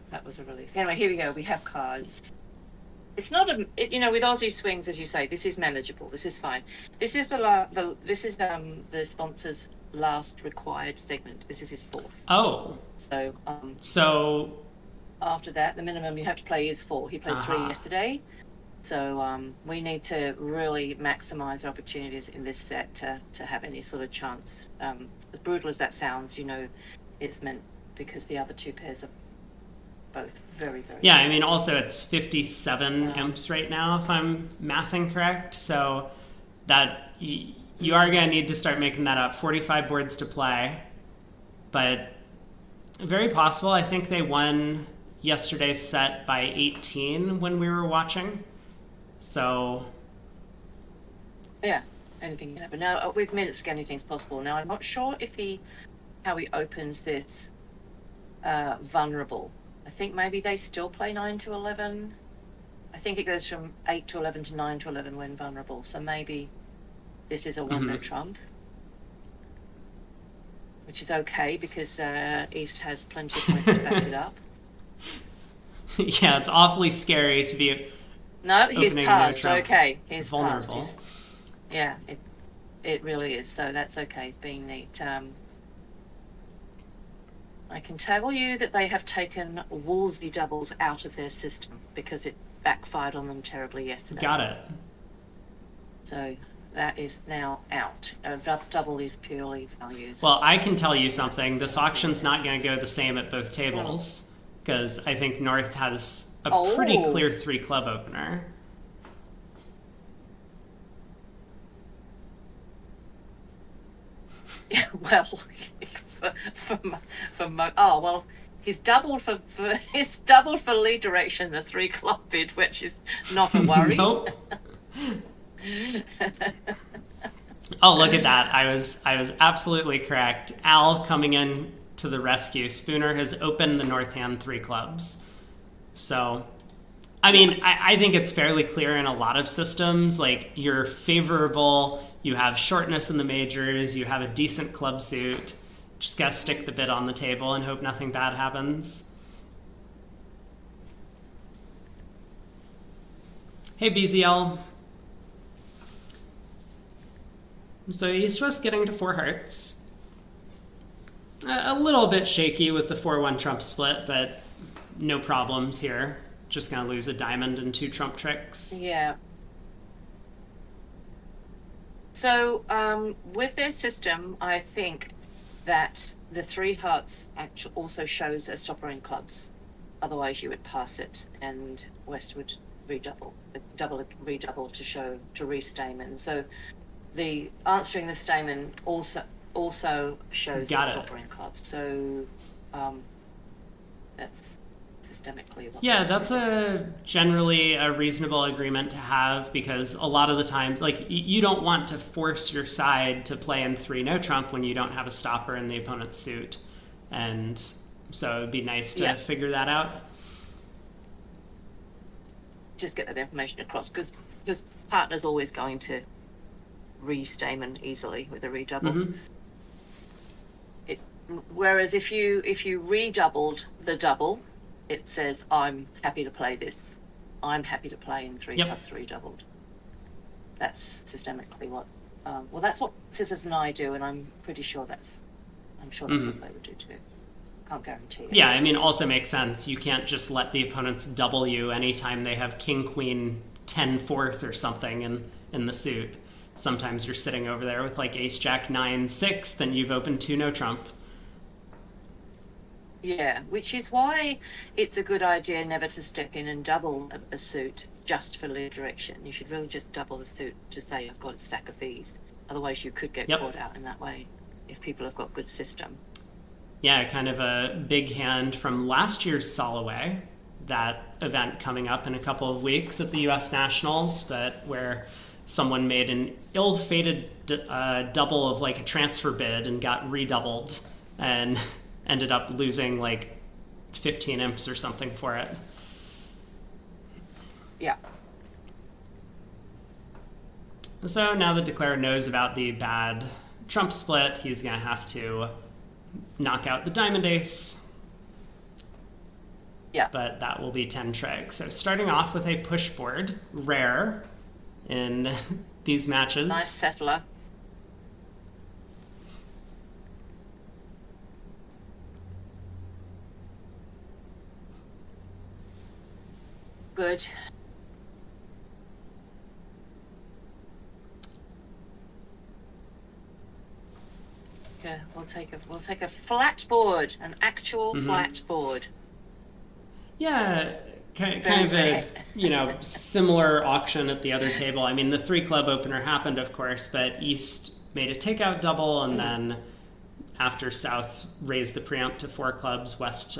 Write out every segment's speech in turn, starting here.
that was a relief. Anyway, here we go. We have cards. It's not with Aussie swings, as you say, this is manageable. This is fine. This is the sponsor's last required segment. This is his fourth. Oh. So So. after that, the minimum you have to play is 4. He played 3 yesterday. So we need to really maximise opportunities in this set to have any sort of chance. As brutal as that sounds, it's meant because the other 2 pairs are both very, very Yeah, I mean, also it's 57 imps right now, if I'm mathing correct. So that you are going to need to start making that up. 45 boards to play. But very possible. I think they won yesterday's set by 18 when we were watching. So. Yeah, anything can happen. Now, with minutes, anything's possible. Now, I'm not sure how he opens this vulnerable. I think maybe they still play 9 to 11. I think it goes from 8 to 11 to 9 to 11 when vulnerable. So maybe this is a one-no trump, which is okay because East has plenty of points to back it up. Yeah, it's awfully scary to be. No, he's passed. No Okay, he's vulnerable. Passed. Yeah, it really is. So that's okay. It's being neat. I can tell you that they have taken Wolsey doubles out of their system because it backfired on them terribly yesterday. Got it. So that is now out. Double is purely values. Well, I can tell you something. This auction's not going to go the same at both tables because I think North has a pretty clear 3 club opener. Yeah, well, he's doubled for lead direction, the 3 club bid, which is not a worry. Nope. Oh, look at that. I was absolutely correct. Al coming in to the rescue. Spooner has opened the North hand 3 clubs. So, I mean, I think it's fairly clear in a lot of systems. Like, you're favorable, you have shortness in the majors, you have a decent club suit. Just gotta stick the bid on the table and hope nothing bad happens. Hey, BZL. So East West getting to 4 hearts. A little bit shaky with the 4-1 trump split, but no problems here. Just gonna lose a diamond and 2 trump tricks. Yeah. So with their system, I think that the 3 hearts actually also shows a stopper in clubs. Otherwise, you would pass it, and West would redouble to show to re-stamen. So the answering the stamen also shows a stopper in clubs. So that's systemically. Yeah, that's generally a reasonable agreement to have because a lot of the times, like, you don't want to force your side to play in 3 no trump when you don't have a stopper in the opponent's suit. And so it would be nice to figure that out. Just get that information across because partner's always going to re-stamen easily with a redouble. Whereas if you redoubled the double, it says, I'm happy to play this. I'm happy to play in 3 clubs redoubled. That's systemically what... that's what Scissors and I do, and I'm pretty sure that's what they would do too. Can't guarantee it. Yeah, I mean, also makes sense. You can't just let the opponents double you anytime they have King, Queen, 10 4th or something in the suit. Sometimes you're sitting over there with like Ace, Jack, 9 6th, then you've opened 2 no trump. Yeah, which is why it's a good idea never to step in and double a suit just for lead direction. You should really just double the suit to say I've got a stack of these. Otherwise you could get caught out in that way if people have got good system. Yeah, kind of a big hand from last year's Soloway, that event coming up in a couple of weeks at the US Nationals, but where someone made an ill-fated double of like a transfer bid and got redoubled and ended up losing like 15 imps or something for it. Yeah. So now the declarer knows about the bad trump split. He's going to have to knock out the diamond ace. Yeah. but that will be 10 tricks. So starting off with a push board, rare in these matches. Nice settler. Good. Yeah, we'll take a flat board, an actual flat board. Yeah, kind of a similar auction at the other table. I mean, the 3-club opener happened, of course, but East made a takeout double, and then after South raised the preamp to 4 clubs, West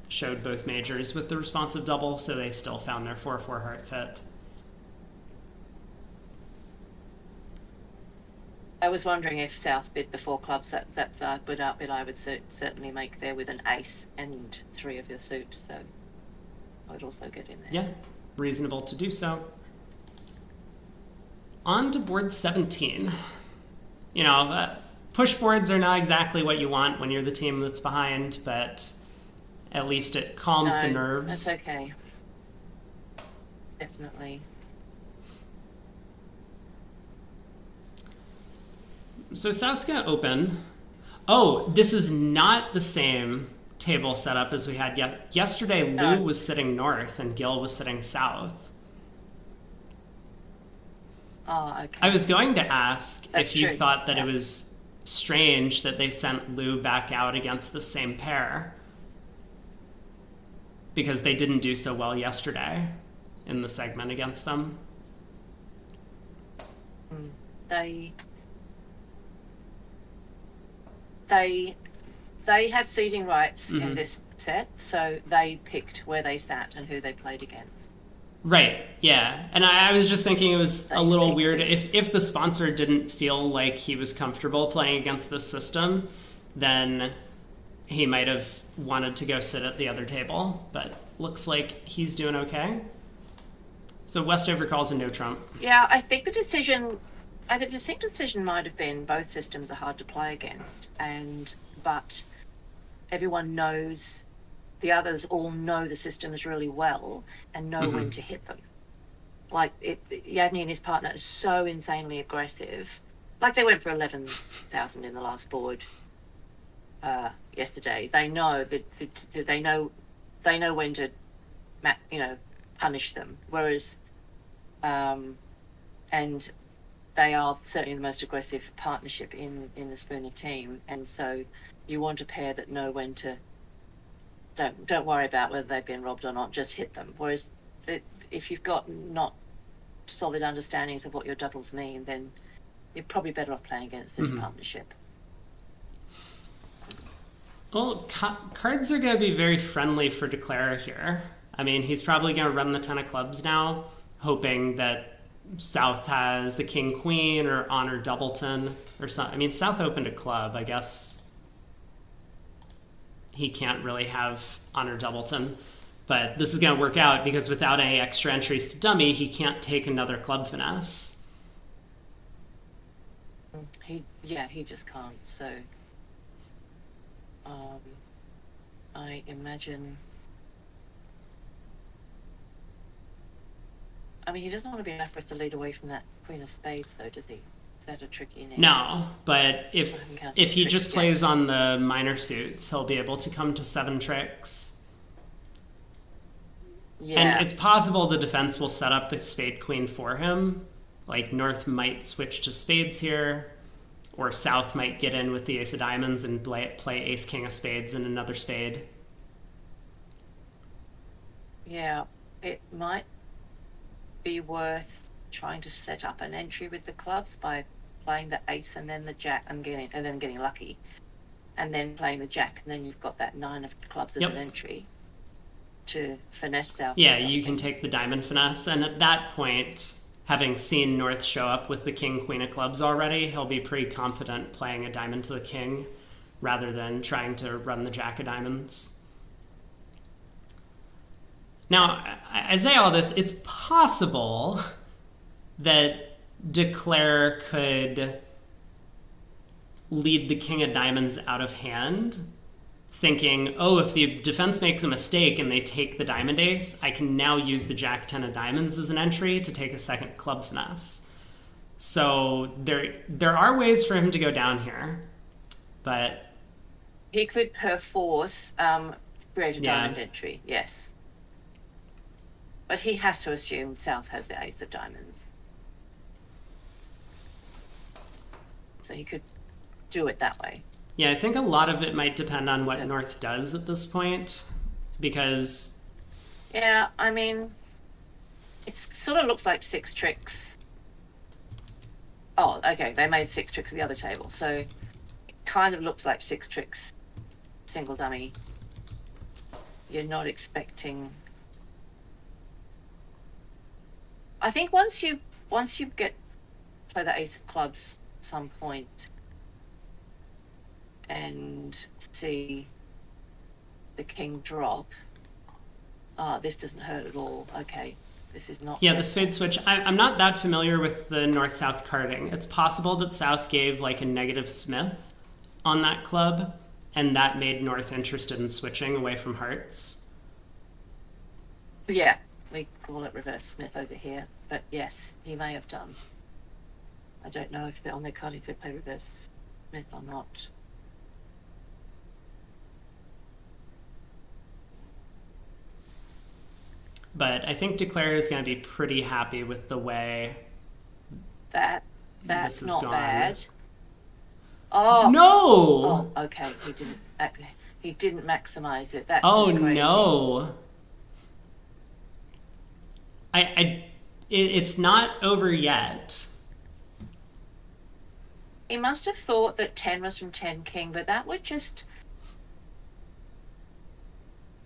showed both majors with the responsive double, so they still found their 4-4 heart fit. I was wondering if South bid the 4 clubs. That's a good outbid. I would certainly make there with an ace and 3 of your suit, so I would also get in there. Yeah, reasonable to do so. On to board 17. Push boards are not exactly what you want when you're the team that's behind, but at least it calms the nerves. That's okay. Definitely. So South's going to open. Oh, this is not the same table setup as we had yesterday. Lou was sitting north and Gill was sitting south. Oh, okay. I was going to ask if you true. thought that it was strange that they sent Lou back out against the same pair, because they didn't do so well yesterday in the segment against them. They had seating rights in this set, so they picked where they sat and who they played against. Right, yeah. And I was just thinking it was a little weird. If the sponsor didn't feel like he was comfortable playing against this system, then he might have wanted to go sit at the other table. But looks like he's doing okay. So West overcalls and no trump. Yeah, I think the decision might have been both systems are hard to play against, but everyone knows, the others all know the systems really well and know when to hit them. Like Yadni and his partner are so insanely aggressive. Like they went for 11,000 in the last board yesterday. They know that they know when to punish them. Whereas and they are certainly the most aggressive partnership in the Spooner team, and so you want a pair that know when to. Don't worry about whether they've been robbed or not. Just hit them. Whereas if you've got not solid understandings of what your doubles mean, then you're probably better off playing against this partnership. Well, cards are going to be very friendly for Declara here. I mean, he's probably going to run the 10 of clubs now, hoping that South has the King Queen or Honor Doubleton or something. I mean, South opened a club. I guess he can't really have Honor Doubleton. But this is going to work out because without any extra entries to dummy, he can't take another club finesse. He just can't. So I imagine. I mean, he doesn't want to be left with the lead away from that Queen of Spades, though, does he? Is that a tricky name? No, but if he just plays on the minor suits, he'll be able to come to 7 tricks. Yeah. And it's possible the defense will set up the Spade Queen for him. Like, North might switch to Spades here, or South might get in with the Ace of Diamonds and play Ace King of Spades and another Spade. Yeah, it might be worth trying to set up an entry with the clubs by playing the ace and then the jack and then getting lucky, and then playing the jack, and then you've got that 9 of clubs as an entry to finesse South. Yeah, you can take the diamond finesse, and at that point, having seen North show up with the King Queen of clubs already, he'll be pretty confident playing a diamond to the king rather than trying to run the jack of diamonds. Now, I say all this, it's possible that Declare could lead the King of Diamonds out of hand thinking, oh, if the defense makes a mistake and they take the diamond ace, I can now use the jack 10 of diamonds as an entry to take a second club finesse. So there are ways for him to go down here, but he could perforce create a diamond entry, yes. But he has to assume South has the ace of diamonds. So he could do it that way. Yeah, I think a lot of it might depend on what North does at this point, because... Yeah, I mean, it sort of looks like 6 tricks. Oh, okay, they made 6 tricks at the other table, so it kind of looks like 6 tricks, single dummy. You're not expecting... I think once you get play the ace of clubs at some point and see the king drop, this doesn't hurt at all. Okay, this is not... Yeah, the spade switch. I'm not that familiar with the north-south carding. It's possible that South gave like a negative smith on that club, and that made North interested in switching away from hearts. Yeah, we call it reverse smith over here, but yes, he may have done. I don't know if they're on their card if they play reverse smith or not. But I think Declare is going to be pretty happy with the way that's this is not gone. bad. Oh no! Oh, okay. He didn't maximize it. That's oh just crazy. No! It's not over yet. He must have thought that 10 was from 10 king, but that would just...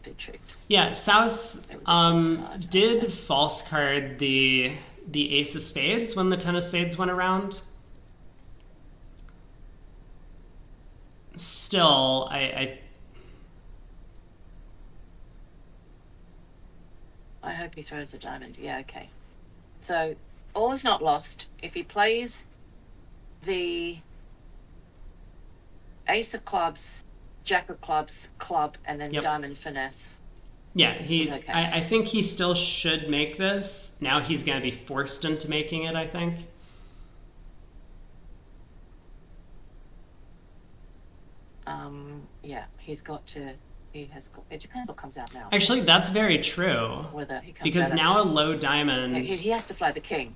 Big trick. Yeah, South did false card the ace of spades when the 10 of spades went around. Still, I hope he throws a diamond. Yeah, okay. So, all is not lost. If he plays the ace of clubs, jack of clubs, club, and then diamond finesse. Yeah, okay. I think he still should make this. Now he's going to be forced into making it, I think. Yeah, he's got to... He has got... It depends what comes out now. Actually, that's very true. Whether he comes because out now a low diamond... He has to fly the king.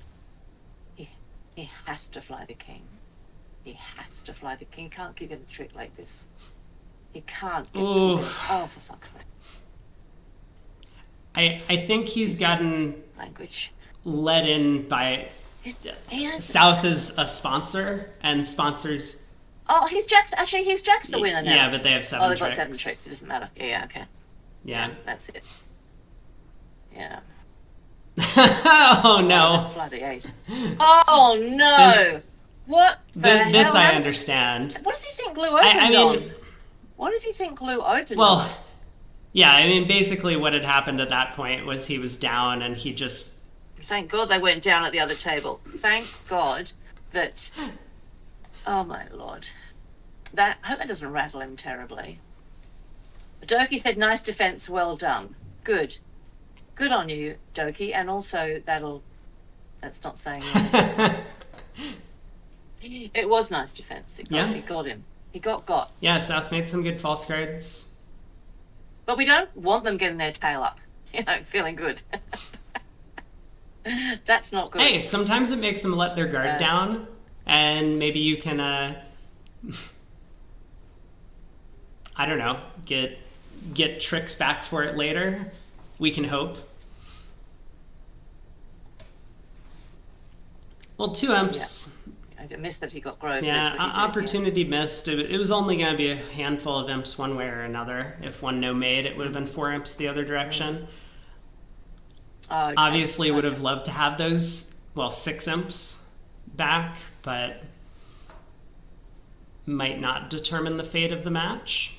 He has to fly the king. He has to fly the king. He can't give him a trick like this. He can't get... Oh, for fuck's sake. I think he's gotten... Language. Led in by... South is a sponsor, and sponsors... Oh, he's Jack's the winner now. Yeah, but they have 7 tricks. Oh, they've got 7 tricks. It doesn't matter. Yeah, okay. Yeah. That's it. Yeah. Oh, no. Fly the ace. Oh, no. What the hell? This I understand. What does he think Glue opened on? What does he think Glue opened on? Well, yeah, I mean, basically what had happened at that point was he was down and he just... Thank God they went down at the other table. Thank God that... Oh, my Lord. I hope that doesn't rattle him terribly. Doecke said, nice defense, well done. Good. Good on you, Doecke. And also, that's not saying anything. It was nice defense. It got him. He got. Yeah, South made some good false cards. But we don't want them getting their tail up. Feeling good. That's not good. Hey, sometimes it makes them let their guard down. And maybe you can, I don't know, get tricks back for it later. We can hope. Well, 2 imps. Yeah. I missed that he got Grove. Yeah, opportunity missed. It was only going to be a handful of imps one way or another. If one no made, it would have been 4 imps the other direction. Okay. Obviously, would have loved to have those, 6 imps back, but might not determine the fate of the match.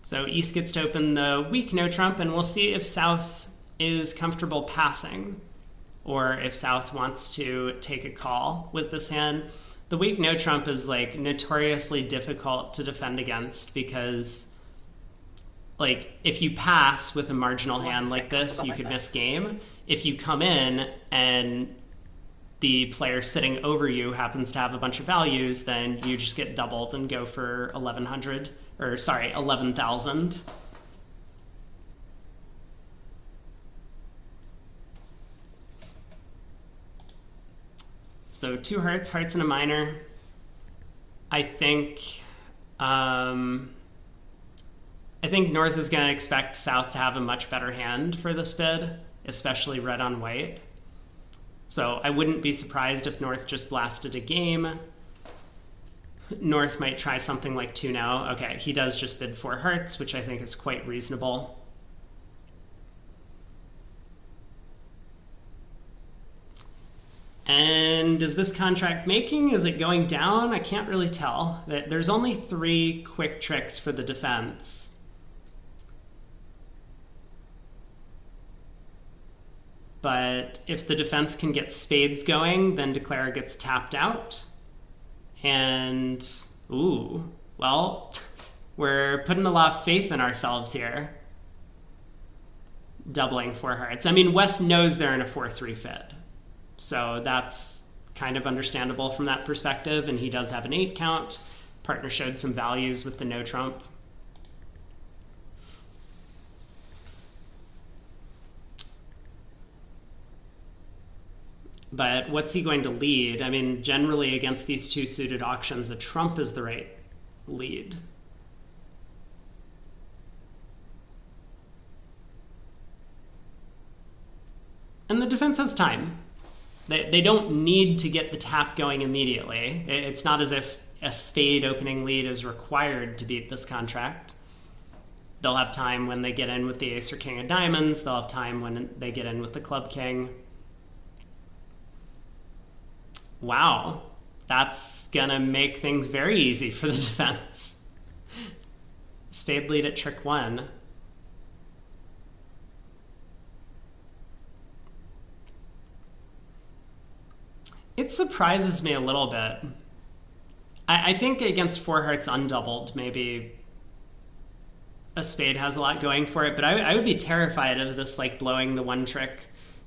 So East gets to open the weak no trump, and we'll see if South is comfortable passing, or if South wants to take a call with this hand. the weak no trump is like notoriously difficult to defend against because like if you pass with a marginal hand like this, you could miss game. If you come in and the player sitting over you happens to have a bunch of values, then you just get doubled and go for 1100 or sorry, 11,000. So 2 hearts, hearts and a minor. I think North is going to expect South to have a much better hand for this bid, especially red on white. So I wouldn't be surprised if North just blasted a game. North might try something like 2 now. Okay, he does just bid 4 hearts, which I think is quite reasonable. And is this contract making? Is it going down? I can't really tell. There's only 3 quick tricks for the defense. But if the defense can get spades going, then Declare gets tapped out. And, ooh, well, we're putting a lot of faith in ourselves here. Doubling 4 hearts. I mean, West knows they're in a 4-3 fid. So that's kind of understandable from that perspective. And he does have an 8 count. Partner showed some values with the no trump. But what's he going to lead? I mean, generally against these 2 suited auctions, a trump is the right lead. And the defense has time. They don't need to get the tap going immediately. It's not as if a spade opening lead is required to beat this contract. They'll have time when they get in with the ace or king of diamonds. They'll have time when they get in with the club king. Wow, that's gonna make things very easy for the defense. Spade lead at trick 1. It surprises me a little bit. I think against 4 hearts undoubled, maybe a spade has a lot going for it, but I would be terrified of this like blowing the 1 trick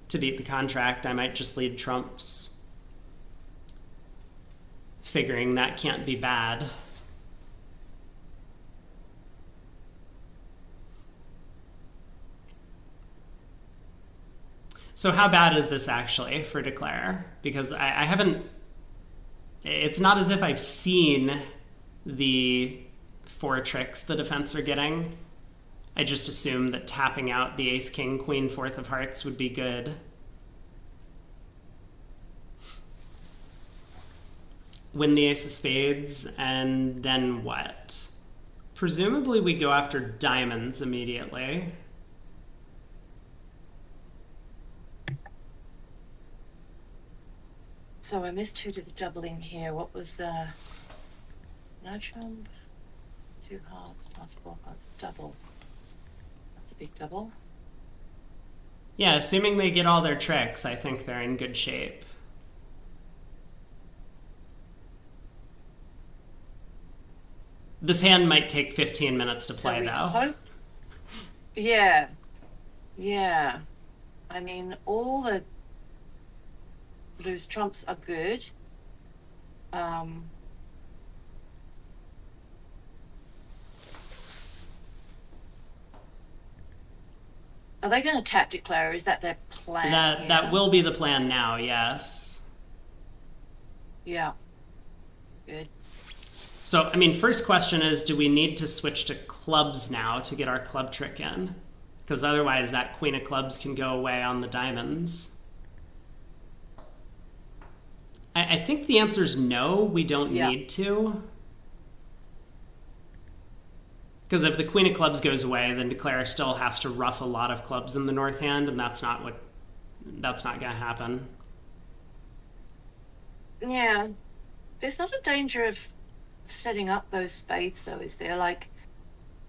to beat the contract. I might just lead trumps, figuring that can't be bad. So how bad is this actually for Declare? Because I haven't, it's not as if I've seen the 4 tricks the defense are getting. I just assume that tapping out the ace, king, queen, 4th of hearts would be good. Win the ace of spades, and then what? Presumably we go after diamonds immediately. So I missed who did the doubling here. What was no trump, 2 hearts plus 4 hearts, double. That's a big double. Yeah, assuming they get all their tricks, I think they're in good shape. This hand might take 15 minutes to play, though. Yeah. Yeah. I mean, all the loose trumps are good. Are they going to tap Declare? Is that their plan? That will be the plan now, yes. Yeah. Good. So, I mean, first question is, do we need to switch to clubs now to get our club trick in? Because otherwise that queen of clubs can go away on the diamonds. I think the answer is no, we don't need to. Because if the queen of clubs goes away, then Declare still has to ruff a lot of clubs in the north hand, and that's not going to happen. Yeah. There's not a danger of setting up those spades, though, is there? Like,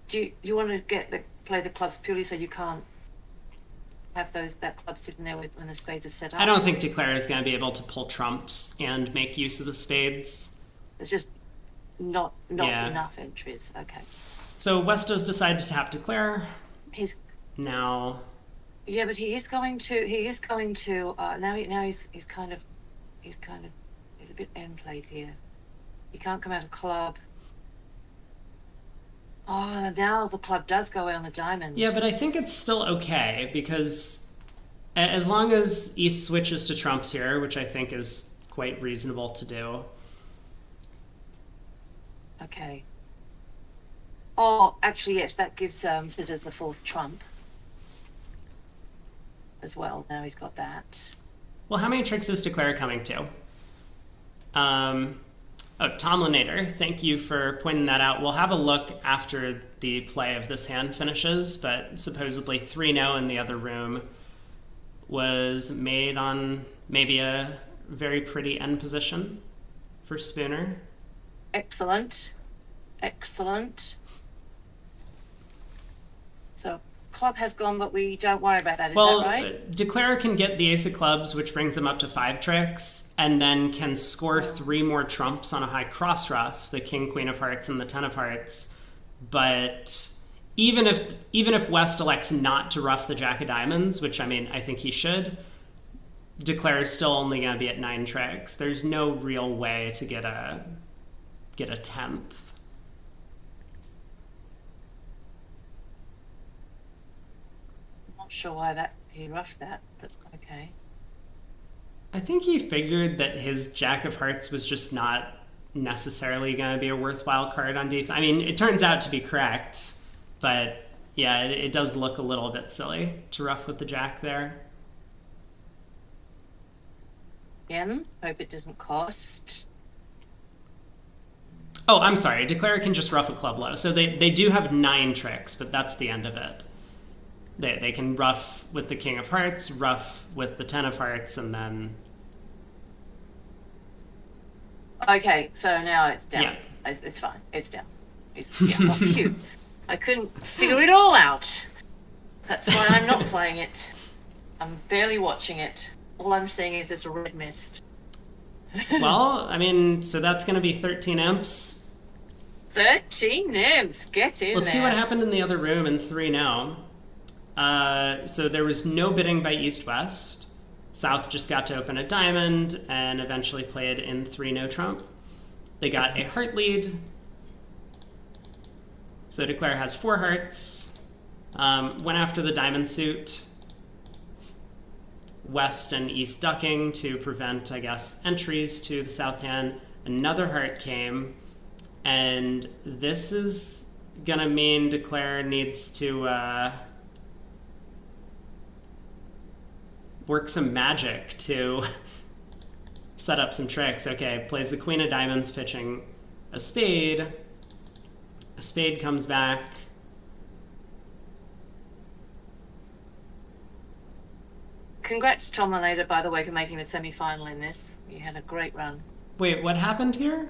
do you want to play the clubs purely so you can't have that club sitting there when the spades are set up? I don't think Doecke is going to be able to pull trumps and make use of the spades. It's just not Yeah. enough entries. Okay. So West does decide to tap Doecke. He's Now. Yeah, but he is going to. Now he's a bit end played here. He can't come out of club. Oh, now the club does go on the diamond. Yeah, but I think it's still okay because as long as East switches to trumps here, which I think is quite reasonable to do. Okay. Oh, actually, yes, that gives Scissors the fourth trump as well. Now he's got that. Well, how many tricks is Doecke coming to? Tomlinator, thank you for pointing that out. We'll have a look after the play of this hand finishes, but supposedly 3-0 in the other room was made on maybe a very pretty end position for Spooner. Excellent. So club has gone, but we don't worry about that. Is that right? Doecke can get the ace of clubs, which brings him up to 5 tricks, and then can score 3 more trumps on a high cross ruff, the king, queen of hearts, and the 10 of hearts. But even if West elects not to ruff the jack of diamonds, which I think he should, Doecke is still only going to be at 9 tricks. There's no real way to get a 10th. Not sure why he roughed that, but okay. I think he figured that his jack of hearts was just not necessarily going to be a worthwhile card on defense. It turns out to be correct, but yeah, it does look a little bit silly to ruff with the jack there. Again, hope it doesn't cost. Oh, I'm sorry. Doecke can just ruff a club low. So they do have 9 tricks, but that's the end of it. They can ruff with the king of hearts, ruff with the 10 of hearts, and then... Okay, so now it's down. Yeah. It's fine. It's down. Phew. I couldn't figure it all out. That's why I'm not playing it. I'm barely watching it. All I'm seeing is this red mist. Well, so that's going to be 13 imps. 13 imps. Get in Let's there. see what happened in the other room in 3-0. So there was no bidding by East-West. South just got to open a diamond and eventually played in 3-0 trump. They got a heart lead. So Doecke has 4 hearts. Went after the diamond suit. West and East ducking to prevent, I guess, entries to the south hand. Another heart came. And this is going to mean Doecke needs to... work some magic to set up some tricks. Okay, plays the queen of diamonds, pitching a spade. A spade comes back. Congrats, Tom Lanada, by the way, for making the semi-final in this. You had a great run. Wait, what happened here?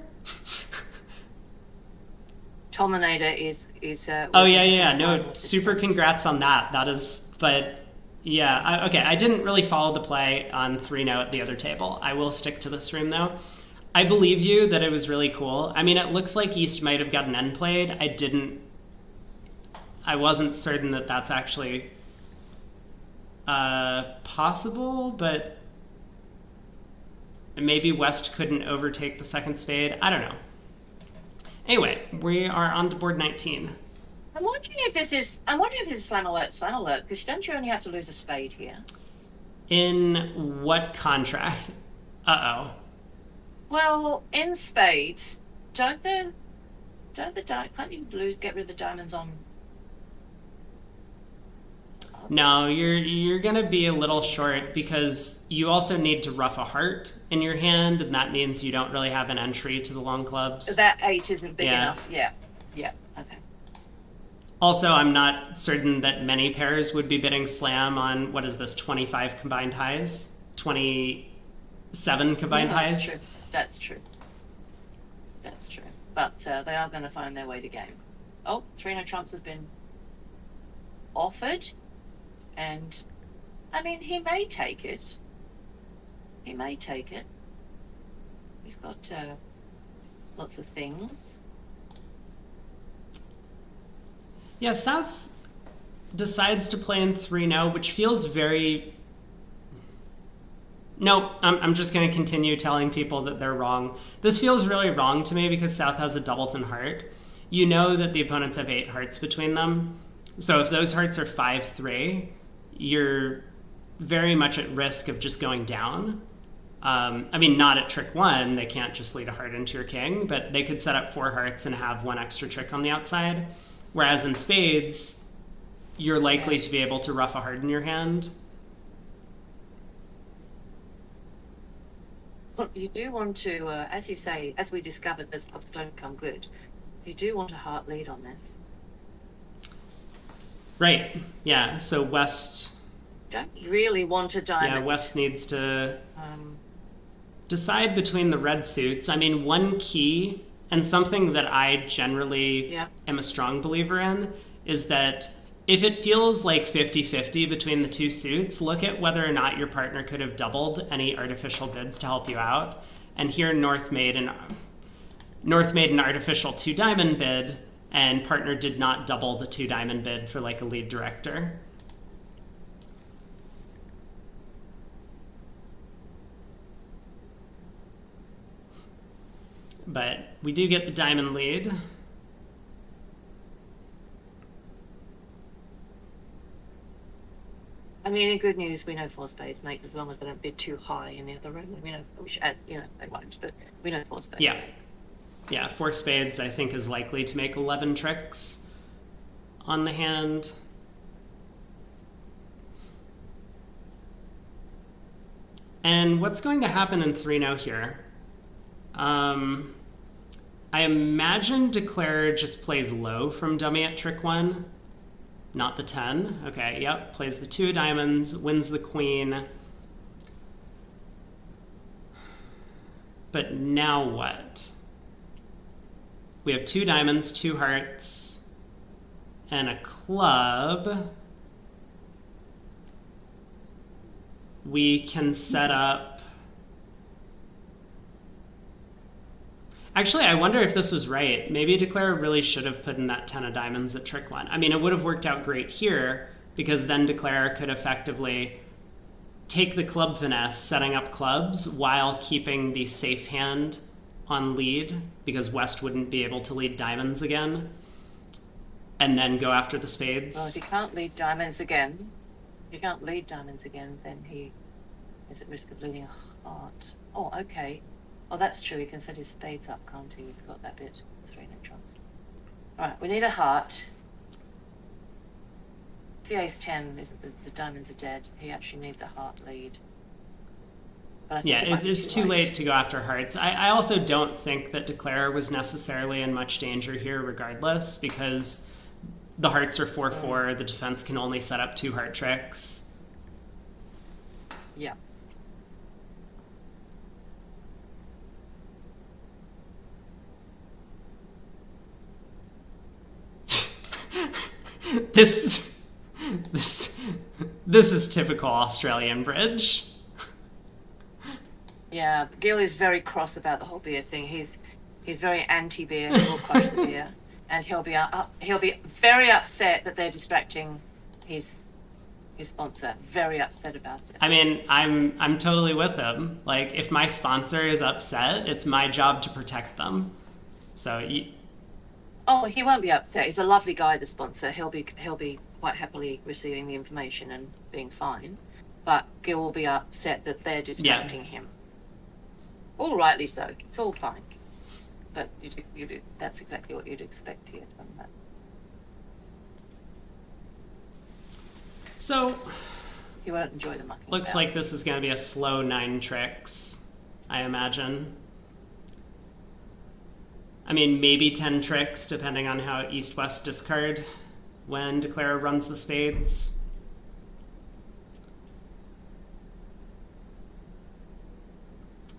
Tom Lanada is oh, yeah. No, super congrats on that. That is... But... Yeah, okay, I didn't really follow the play on 3-0 at the other table. I will stick to this room, though. I believe you that it was really cool. It looks like East might have gotten end played. I wasn't certain that that's actually possible, but maybe West couldn't overtake the second spade. I don't know. Anyway, we are on to board 19. I'm wondering if this is slam alert, because don't you only have to lose a spade here? In what contract? Uh-oh. Well, in spades, can't you get rid of the diamonds on? No, you're gonna be a little short because you also need to ruff a heart in your hand, and that means you don't really have an entry to the long clubs. That 8 isn't big enough. Yeah. Okay. Also, I'm not certain that many pairs would be bidding slam on, what is this, 25 combined highs? 27 combined highs? That's true. But they are going to find their way to game. Oh, 3-0 trumps has been offered. And I mean, he may take it. He may take it. He's got lots of things. Yeah, South decides to play in 3 now, which feels very... Nope, I'm just going to continue telling people that they're wrong. This feels really wrong to me because South has a doubleton heart. You know that the opponents have 8 hearts between them. So if those hearts are 5-3, you're very much at risk of just going down. I mean, not at trick 1. They can't just lead a heart into your king, but they could set up 4 hearts and have 1 extra trick on the outside. Whereas in spades, you're likely to be able to ruff a heart in your hand. But you do want to, as you say, as we discovered, those clubs don't come good. You do want a heart lead on this. Right. Yeah. So West... Don't really want a diamond. Yeah, West needs to decide between the red suits. I mean, one key, and something that I generally am a strong believer in, is that if it feels like 50-50 between the 2 suits, look at whether or not your partner could have doubled any artificial bids to help you out. And here North made an artificial 2-diamond bid, and partner did not double the 2-diamond bid for like a lead director. But we do get the diamond lead. I mean, in good news, we know 4 spades makes, as long as they don't bid too high in the other room. We know, which, as you know, they won't, but we know 4 spades makes. Yeah, 4 spades, I think, is likely to make 11 tricks on the hand. And what's going to happen in 3 now here? I imagine Declare just plays low from dummy at trick 1. Not the 10. Okay, yep. Plays the 2 diamonds, wins the queen. But now what? We have 2 diamonds, 2 hearts, and a club. We can set up... Actually, I wonder if this was right. Maybe Declare really should have put in that 10 of diamonds at trick 1. I mean, it would have worked out great here, because then Declare could effectively take the club finesse, setting up clubs, while keeping the safe hand on lead, because West wouldn't be able to lead diamonds again, and then go after the spades. Well, if he can't lead diamonds again, then he is at risk of losing a heart. Oh, okay. Oh, that's true. He can set his spades up, can't he? We forgot that bit. 3 neutrons. All right, we need a heart. The ace 10 isn't the diamonds are dead. He actually needs a heart lead. But I think it's too late to go after hearts. I also don't think that Declare was necessarily in much danger here regardless, because the hearts are 4-4. The defense can only set up 2 heart tricks. Yeah. This is typical Australian bridge. Yeah, Gill is very cross about the whole beer thing. He's very anti-beer. He will crush the beer, and he'll be very upset that they're distracting his sponsor. Very upset about it. I mean, I'm totally with him. Like, if my sponsor is upset, it's my job to protect them. So Oh, he won't be upset. He's a lovely guy, the sponsor. He'll be quite happily receiving the information and being fine. But Gill will be upset that they're distracting him. All rightly so. It's all fine. But that's exactly what you'd expect here from that. So he won't enjoy the mucking looks about. like this is going to be a slow 9 tricks, I imagine. I mean, maybe 10 tricks, depending on how East-West discard when Declare runs the spades.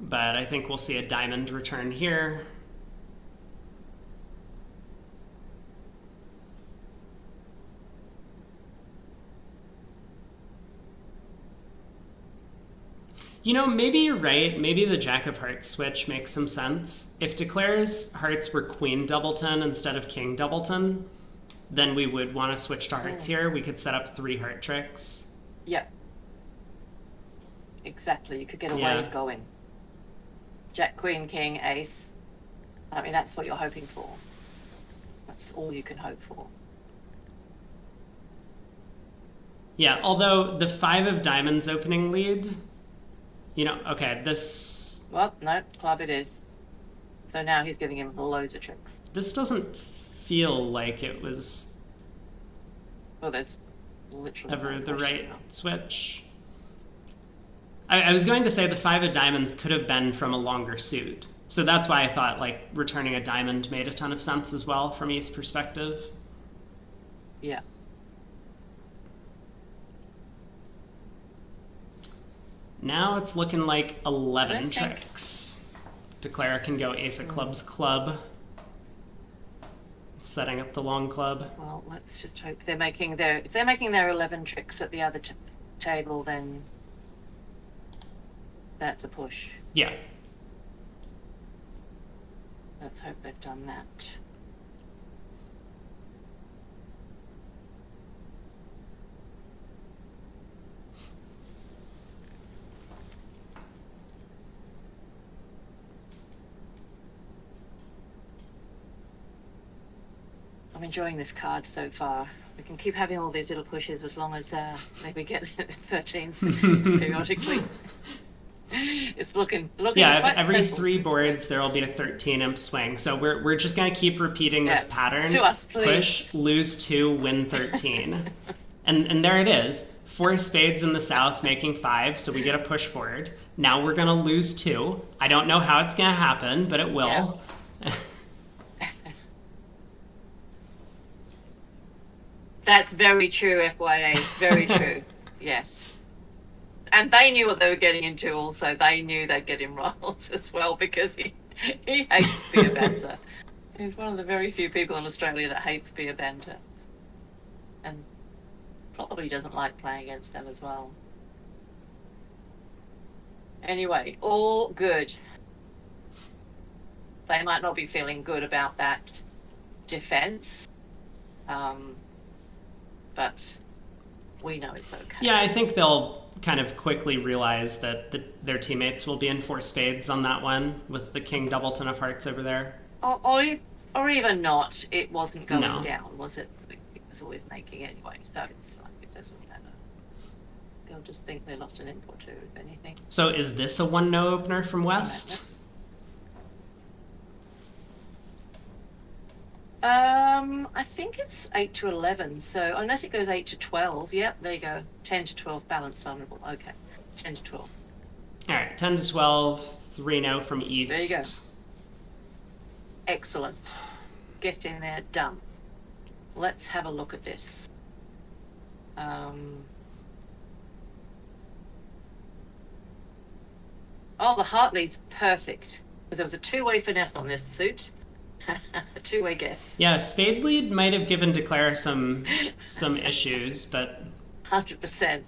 But I think we'll see a diamond return here. Maybe you're right. Maybe the Jack of Hearts switch makes some sense. If Declare's hearts were Queen Doubleton instead of King Doubleton, then we would want to switch to hearts here. We could set up 3 heart tricks. Yep. Exactly. You could get a Yeah. wave going. Jack, Queen, King, Ace. I mean, that's what you're hoping for. That's all you can hope for. Yeah, although the 5 of diamonds opening lead, okay, this Well, no, club it is. So now he's giving him loads of tricks. doesn't feel like it was Well, there's literally ever no the question right now. switch. I was going to say the 5 of diamonds could have been from a longer suit. So that's why I thought like returning a diamond made a ton of sense as well from East perspective. Yeah. Now it's looking like 11 I don't think- tricks. Declare can go Ace of Clubs club. Setting up the long club. Well, let's just hope they're making their. If they're making their 11 tricks at the other table, then that's a push. Yeah. Let's hope they've done that. I'm enjoying this card so far. We can keep having all these little pushes as long as maybe get 13s periodically. It's looking. Yeah, quite every simple. 3 boards there will be a 13 imp swing. So we're just gonna keep repeating this pattern. To us, please. Push, lose 2, win 13. and there it is. 4 spades in the south making 5, so we get a push forward. Now we're gonna lose 2. I don't know how it's gonna happen, but it will. Yeah. That's very true, FYA. Very true. Yes. And they knew what they were getting into also. They knew they'd get him rolled as well because he hates beer banter. He's one of the very few people in Australia that hates beer banter. And probably doesn't like playing against them as well. Anyway, all good. They might not be feeling good about that defense. But we know it's okay. Yeah, I think they'll kind of quickly realize that their teammates will be in 4 spades on that one with the King Doubleton of Hearts over there. Or even not. It wasn't going No. down, was it? It was always making anyway, so it's like it doesn't matter. They'll just think they lost an imp or two, if anything. So is this a 1-no opener from West? I think it's 8 to 11. So unless it goes 8 to 12, yep, there you go. 10 to 12 balanced vulnerable. Okay, 10 to 12. All right, 10 to 12, 3-no from East. There you go. Excellent. Get in there, done. Let's have a look at this. Oh, the heart lead's perfect. Because there was a 2-way finesse on this suit. A 2-way guess. Yeah, spade lead might have given Declare some issues, but 100%.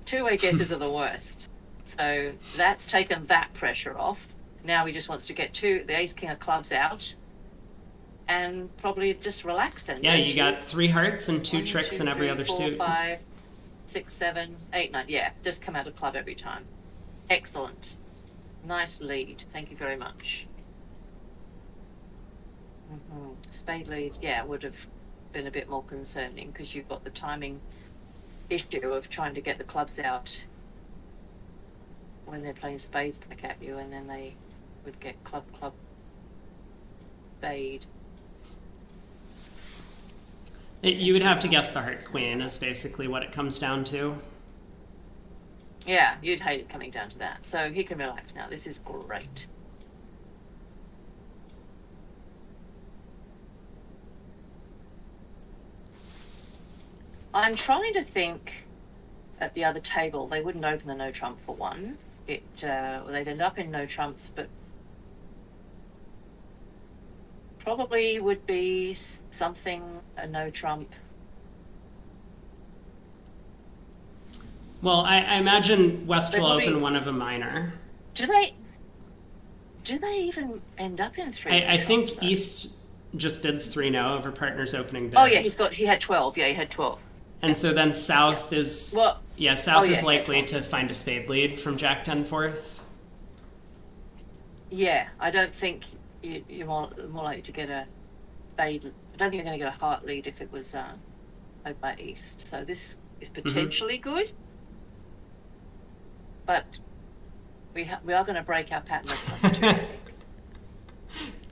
2-way guesses are the worst. So that's taken that pressure off. Now he just wants to get the ace king of clubs out. And probably just relax then. yeah, you got 3 hearts and 2 1, tricks 2, in every 3, other 4, suit. 5, 6, 7, 8, 9. Yeah, just come out of club every time. Excellent. Nice lead. Thank you very much. Spade lead, yeah, would have been a bit more concerning because you've got the timing issue of trying to get the clubs out when they're playing spades back at you, and then they would get club, spade. You would have to guess the heart queen is basically what it comes down to. Yeah, you'd hate it coming down to that. So he can relax now. This is great. I'm trying to think at the other table. They wouldn't open the no trump for one. They'd end up in no trumps, but probably would be something, a no trump. Well, I imagine West They will open probably one of a minor. do they do they even end up in three no I trumps think though? East just bids 3 no over partner's opening Oh yeah, bid. he had 12. Yeah, he had 12. And Yeah, so then yeah. South is, Well, yeah, oh South yeah, is he had likely 12. to find a spade lead from Jack 10 fourth. Yeah, I don't think you're more likely to get a spade. I don't think you're going to get a heart lead if it was played by East. So this is Mm-hmm. potentially good, but we are going to break our pattern of +2, I think.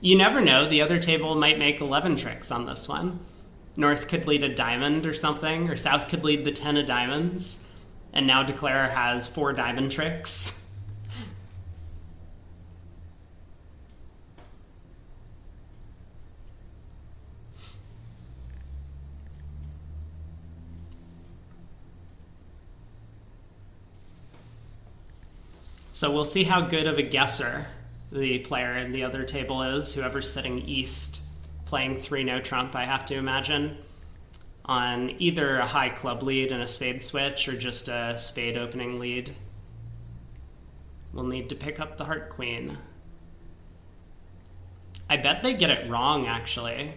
You never know. The other table might make 11 tricks on this one. North could lead a diamond or something, or South could lead the 10 of diamonds. And now Declare has 4 diamond tricks. So we'll see how good of a guesser the player in the other table is, whoever's sitting East playing 3 no trump, I have to imagine, on either a high club lead and a spade switch or just a spade opening lead. We'll need to pick up the heart queen. I bet they get it wrong, actually.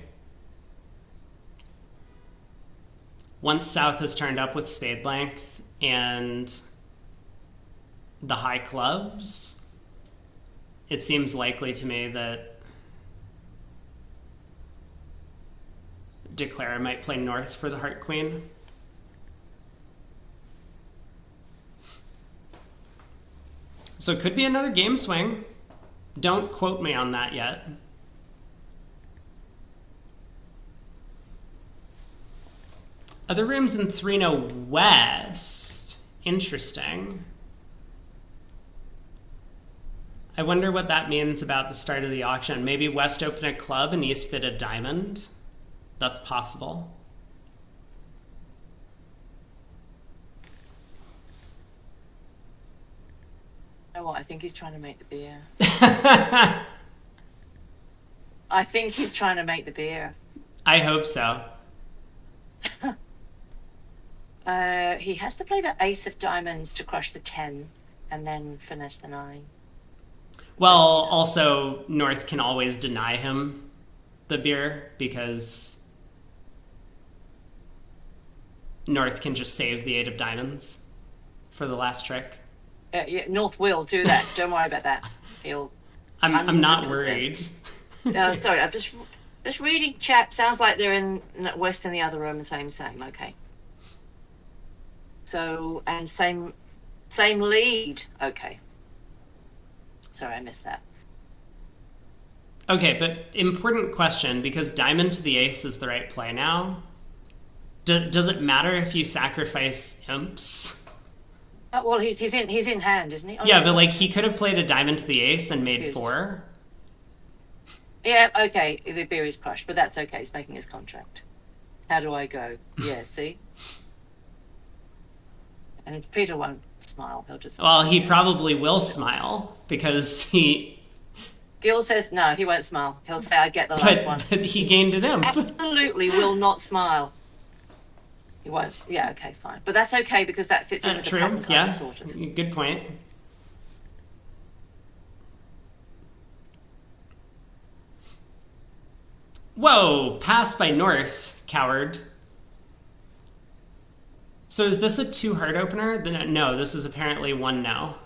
Once South has turned up with spade length and the high clubs, it seems likely to me that Declare might play North for the heart queen. So it could be another game swing. Don't quote me on that yet. Other rooms in 3-0 West. Interesting. I wonder what that means about the start of the auction. Maybe West open a club and East bid a diamond. That's possible. You know what? I think he's trying to make the beer. I think he's trying to make the beer. I hope so. He has to play the ace of diamonds to crush the 10 and then finesse the 9. Well, also, North can always deny him the beer because North can just save the 8 of diamonds for the last trick. Yeah, North will do that. Don't worry about that. He'll. I'm not 100%. worried. Sorry, I'm just reading chat. Sounds like they're in West in the other room. Same. Okay. So and same lead. Okay. Sorry, I missed that. Okay, but important question, because diamond to the ace is the right play now. Does it matter if you sacrifice imps? Well, he's in hand, isn't he? Oh, Yeah, no, but like he could have played a diamond to the ace and made confused. 4. Yeah, okay. The beer is crushed, but that's okay. He's making his contract. How do I go? Yeah, see? And if Peter won't smile, he'll just. Well, he probably will smile because he. Gill says no, he won't smile. He'll say, I get the last one. But he gained an imp. Absolutely will not smile. He won't. Yeah, okay, fine. But that's okay because that fits in with the True, pattern card, yeah. sort of. Good point. Whoa, pass by North, coward. So is this a 2 heart opener? No, this is apparently 1 no.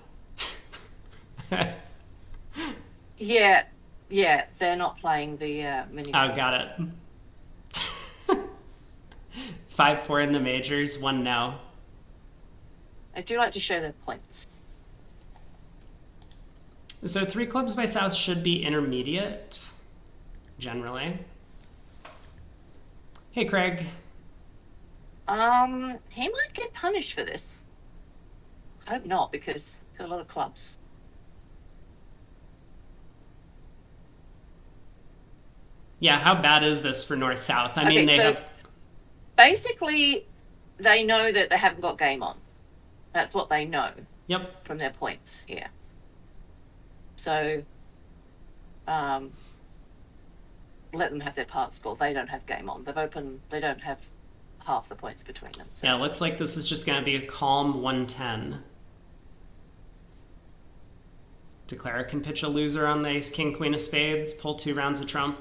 Yeah, they're not playing the mini. Oh, got it. 5-4 in the majors, 1 no. I do like to show their points. So 3 clubs by South should be intermediate, generally. Hey, Craig. He might get punished for this. I hope not, because he's got a lot of clubs. Yeah, how bad is this for North-South? I mean, Okay, they so have... basically, they know that they haven't got game on. That's what they know Yep. from their points here. So, let them have their part score. They don't have game on. They don't have half the points between them. So. Yeah, it looks like this is just going to be a calm 110. Declare can pitch a loser on the ace, king, queen of spades, pull 2 rounds of trump,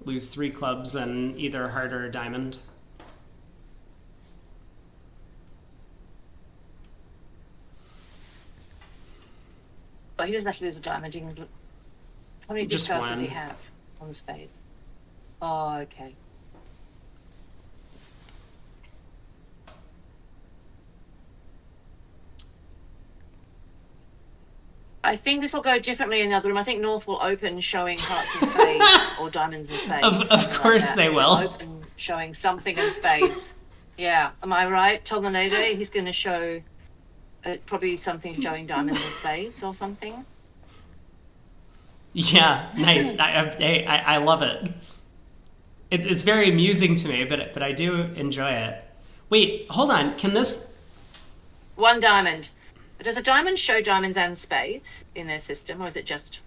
lose 3 clubs and either a heart or a diamond. But he doesn't have to lose a diamond. He can... How many Just discards does he one. have on the spades? Oh, okay. I think this will go differently in the other room. I think North will open showing hearts and spades or diamonds and spades. Of course like they will. Open showing something in spades. Yeah, am I right? Tornado, he's going to show probably something showing diamonds and spades or something. Yeah, nice. I love it. It's very amusing to me, but I do enjoy it. Wait, hold on. Can this... One diamond. Does a diamond show diamonds and spades in their system, or is it just...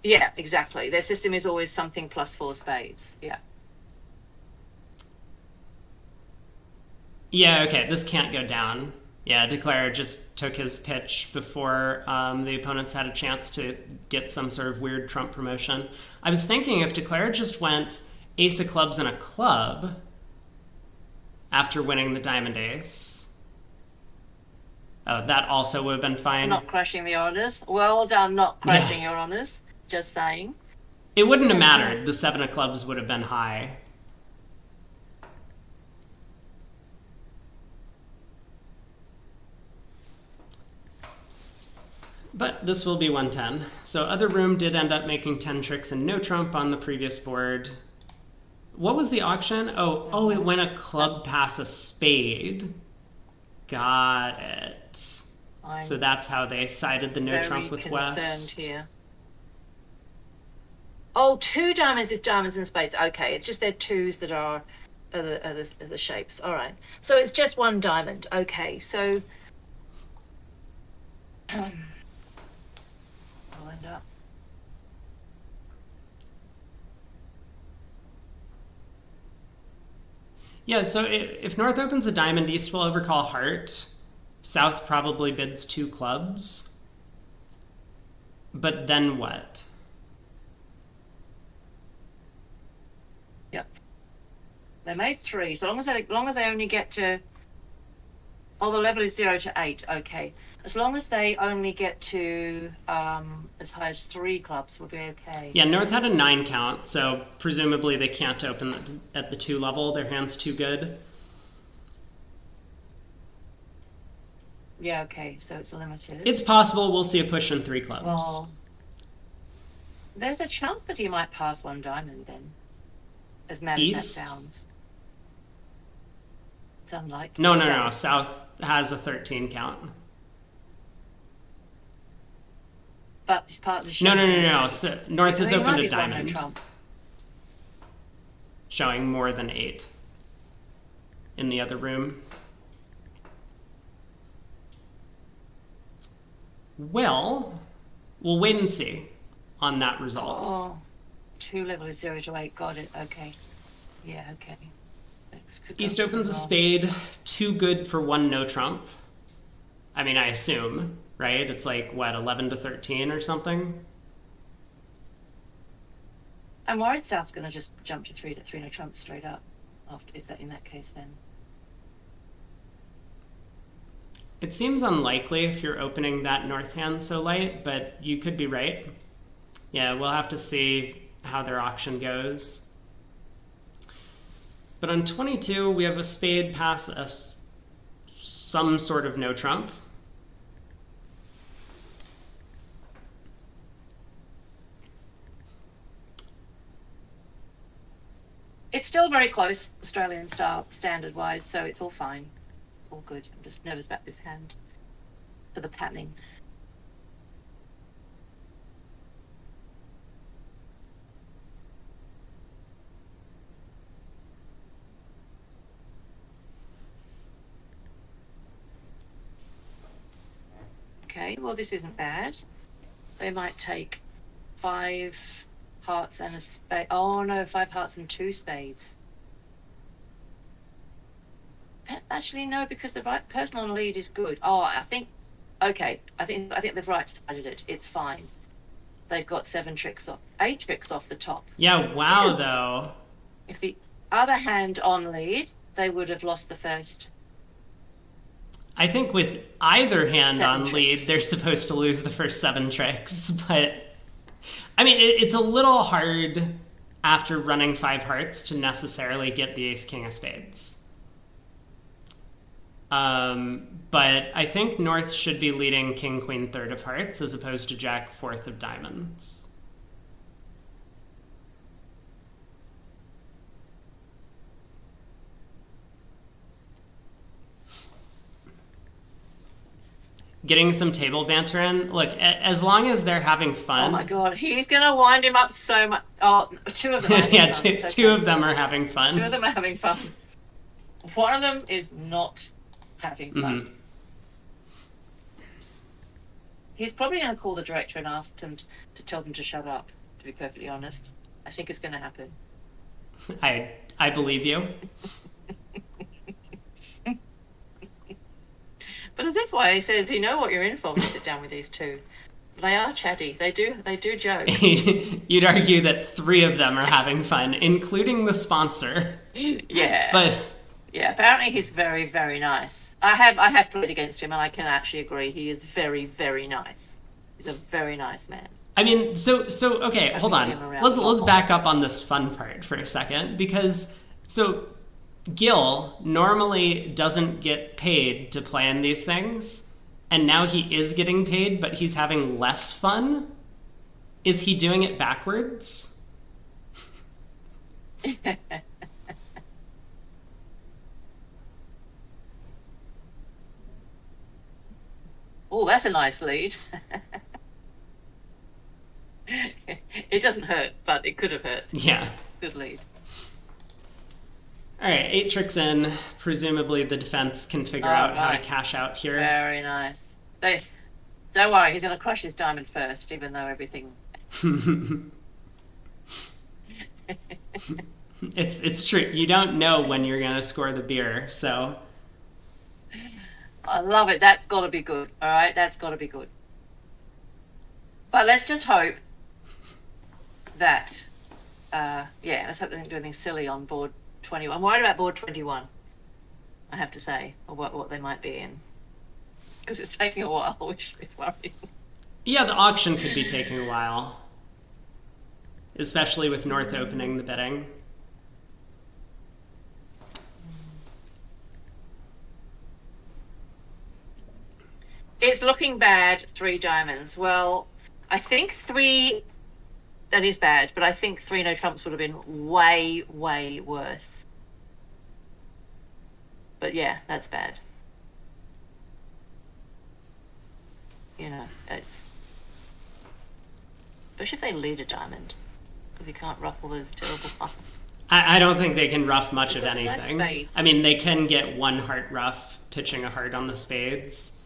Yeah, exactly. Their system is always something plus 4 spades. Yeah. Yeah, okay, this can't go down. Yeah, Declare just took his pitch before the opponents had a chance to get some sort of weird trump promotion. I was thinking if Declare just went ace of clubs and a club after winning the diamond ace, that also would have been fine. Not crashing the honors. Well done, not crashing your honors. Just saying. It wouldn't have mattered. The 7 of clubs would have been high. But this will be 110. So other room did end up making 10 tricks and no trump on the previous board. What was the auction? Oh, it went a club past a spade. Got it. So that's how they sided the no trump with West. Here. Oh, 2 diamonds is diamonds and spades. Okay, it's just their 2s that are the shapes. All right. So it's just 1 diamond. Okay, so... I'll end up... Yeah, so if North opens a diamond, East will overcall heart. South probably bids 2 clubs. But then what? Yep. They made 3. So long as they only get to... Oh, the level is 0 to 8. Okay. As long as they only get to as high as 3 clubs, we'll be okay. Yeah, North had a 9 count, so presumably they can't open at the 2 level. Their hand's too good. Yeah, okay, so it's limited. It's possible we'll see a push in 3 clubs. Well, there's a chance that he might pass 1 diamond then, as mad East? as that sounds. It's unlikely. No. South has a 13 count. But it's part of the show. No. So North has opened a diamond, Trump. showing more than 8 in the other room. Well, we'll wait and see on that result. Oh, 2 level is 0 to 8. Got it. Okay. Yeah, okay. East opens a spade, 2 good for 1 no trump. I mean, I assume, right? It's like, what, 11 to 13 or something? I'm worried South's going to just jump to 3 no trump straight up. In that case, then. It seems unlikely if you're opening that North hand so light, but you could be right. Yeah, we'll have to see how their auction goes. But on 22, we have a spade pass some sort of no trump. It's still very close, Australian style, standard-wise, so it's all fine. It's all good. I'm just nervous about this hand for the patterning. Okay, well, this isn't bad. They might take 5 hearts and a spade. Oh no, 5 hearts and 2 spades. Actually, no, because the right person on lead is good. Oh, I think. Okay, I think they've right-sided it. It's fine. They've got 8 tricks off the top. Yeah, wow, though. If the other hand on lead, they would have lost the first. I think with either hand 7 on tricks. lead, they're supposed to lose the first 7 tricks. But, I mean, it's a little hard after running 5 hearts to necessarily get the ace king of spades. But I think North should be leading king, queen, third of hearts as opposed to jack, fourth of diamonds. Getting some table banter in. Look, as long as they're having fun. Oh my god, he's gonna wind him up so much. Oh, 2 of them are having yeah, fun. two of them are having fun. 2 of them are having fun. One of them is not having fun. Mm-hmm. He's probably going to call the director and ask him to tell them to shut up, to be perfectly honest. I think it's going to happen. I believe you. But as if why he says, you know what you're in for when you sit down with these 2. They are chatty. They do joke. You'd argue that 3 of them are having fun, including the sponsor. Yeah. But yeah, apparently he's very, very nice. I have played against him, and I can actually agree he is very, very nice. He's a very nice man. I mean, so okay, hold on. Let's back up on this fun part for a second, because so Gill normally doesn't get paid to plan these things, and now he is getting paid, but he's having less fun. Is he doing it backwards? Oh, that's a nice lead. It doesn't hurt, but it could have hurt. Yeah. Good lead. All right, 8 tricks in. Presumably the defense can figure out how to cash out here. Very nice. Don't worry, he's going to crush his diamond first, even though everything... It's true. You don't know when you're going to score the beer, so... I love it. That's got to be good. All right, that's got to be good. But let's just hope that, let's hope they don't do anything silly on board 21. I'm worried about board 21, I have to say, or what they might be in. Because it's taking a while, which is worrying. Yeah, the auction could be taking a while. Especially with North opening the bidding. It's looking bad, 3 diamonds. Well, I think 3, that is bad, but I think 3 no trumps would have been way, way worse. But yeah, that's bad. You know, especially if they lead a diamond, because you can't ruffle those terrible hearts. I don't think they can ruff much of Because anything. I mean, they can get 1 heart ruff, pitching a heart on the spades,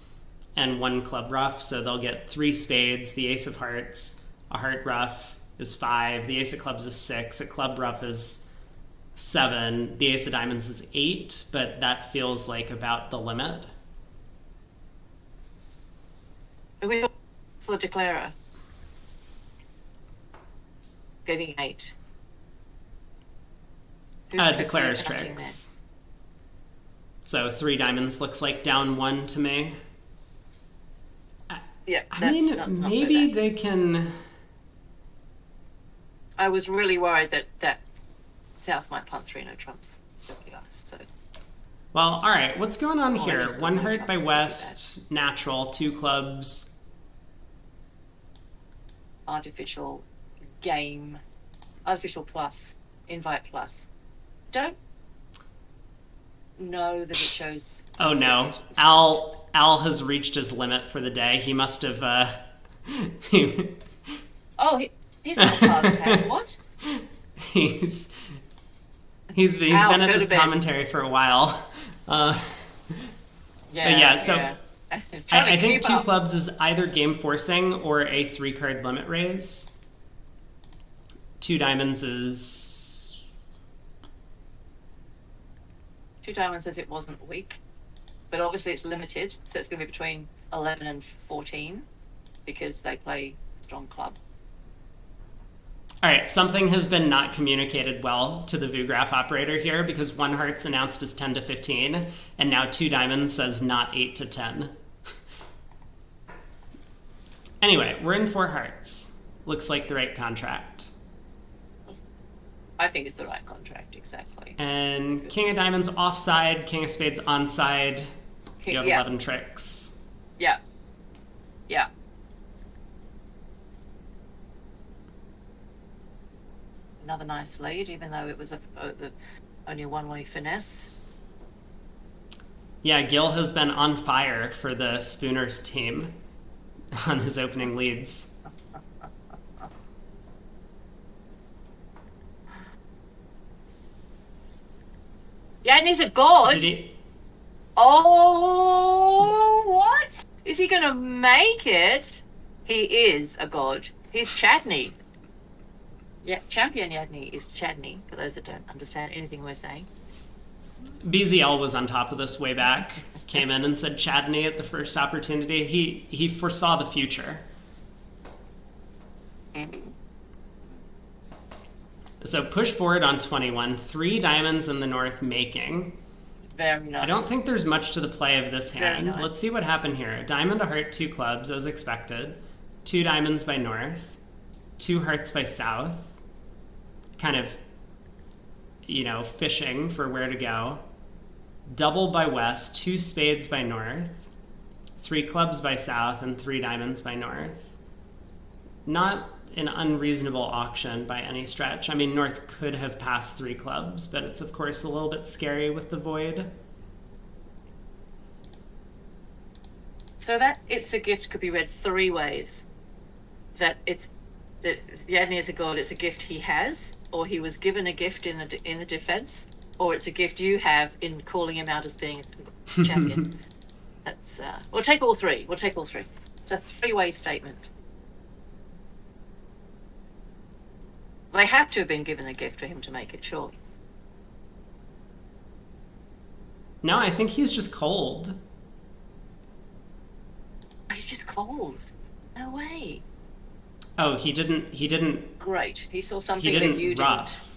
and 1 club ruff, so they'll get 3 spades, the ace of hearts, a heart ruff is 5, the ace of clubs is 6, a club ruff is 7, the ace of diamonds is 8, but that feels like about the limit. We also the declarer getting 8. Declarer's tricks. So 3 diamonds looks like down 1 to me. Yeah, I mean, not maybe so they can... I was really worried that South might punt 3 no trumps, to be honest. So. Well, all right, what's going on here? 1 no heart by trumps, West, natural, 2 clubs. Artificial game, artificial plus, invite plus. Don't know that it shows. Oh no, Al has reached his limit for the day. He must have. Oh, he's not past 10. What? He's been at this commentary for a while. Yeah. So I think 2 clubs is either game forcing or a 3-card limit raise. Two diamonds is... Two diamonds says it wasn't weak, but obviously it's limited, so it's going to be between 11 and 14 because they play strong club. All right, something has been not communicated well to the VuGraph operator here because one heart's announced as 10 to 15, and now two diamonds says not 8 to 10. Anyway, we're in four hearts. Looks like the right contract. I think it's the right contract, exactly. And King of Diamonds offside, King of Spades onside. You have 11 tricks. Yeah. Yeah. Another nice lead, even though it was only a one-way finesse. Yeah, Gill has been on fire for the Spooners team on his opening leads. Yadney's a god. Did he? Oh, what? Is he going to make it? He is a god. He's Chadney. Yeah, Champion Yadney is Chadney, for those that don't understand anything we're saying. BZL was on top of this way back. Came in and said Chadney at the first opportunity. He foresaw the future. So push board on 21. 3 diamonds in the north making. Very nice. I don't think there's much to the play of this hand. Nice. Let's see what happened here. A diamond, a heart, 2 clubs, as expected. 2 diamonds by north. 2 hearts by south. Kind of, you know, fishing for where to go. Double by west, 2 spades by north. 3 clubs by south, and 3 diamonds by north. Not an unreasonable auction by any stretch. I mean, north could have passed 3 clubs, but it's of course a little bit scary with the void. So that it's a gift could be read 3 ways. That Yadney is a god, it's a gift he has, or he was given a gift in the defense, or it's a gift you have in calling him out as being a champion. That's we'll take all 3. We'll take all 3. It's a 3-way statement. They have to have been given a gift for him to make it, surely. No, I think he's just cold. He's just cold. No way. Oh, he didn't. Great. He saw something He didn't that you rough.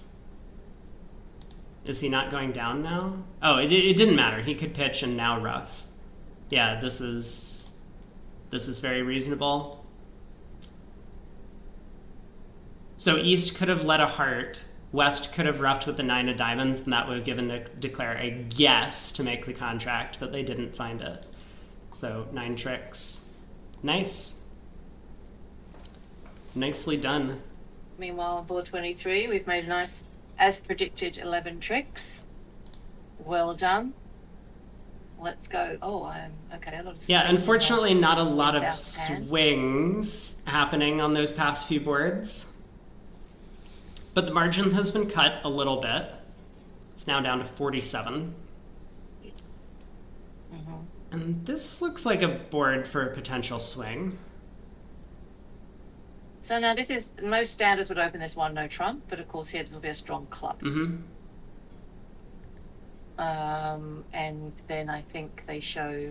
Is he not going down now? Oh, it didn't matter. He could pitch and now rough. Yeah, this is very reasonable. So East could have led a heart. West could have roughed with the 9 of diamonds, and that would have given Declare a guess to make the contract, but they didn't find it. So 9 tricks. Nice. Nicely done. Meanwhile, on board 23, we've made a nice, as predicted, 11 tricks. Well done. Let's go. Oh, okay. Yeah, unfortunately, not a lot of South swings happening on those past few boards. But the margin has been cut a little bit. It's now down to 47. And this looks like a board for a potential swing. So now this is, most standards would open this one no trump, but of course here there'll be a strong club. And then I think they show,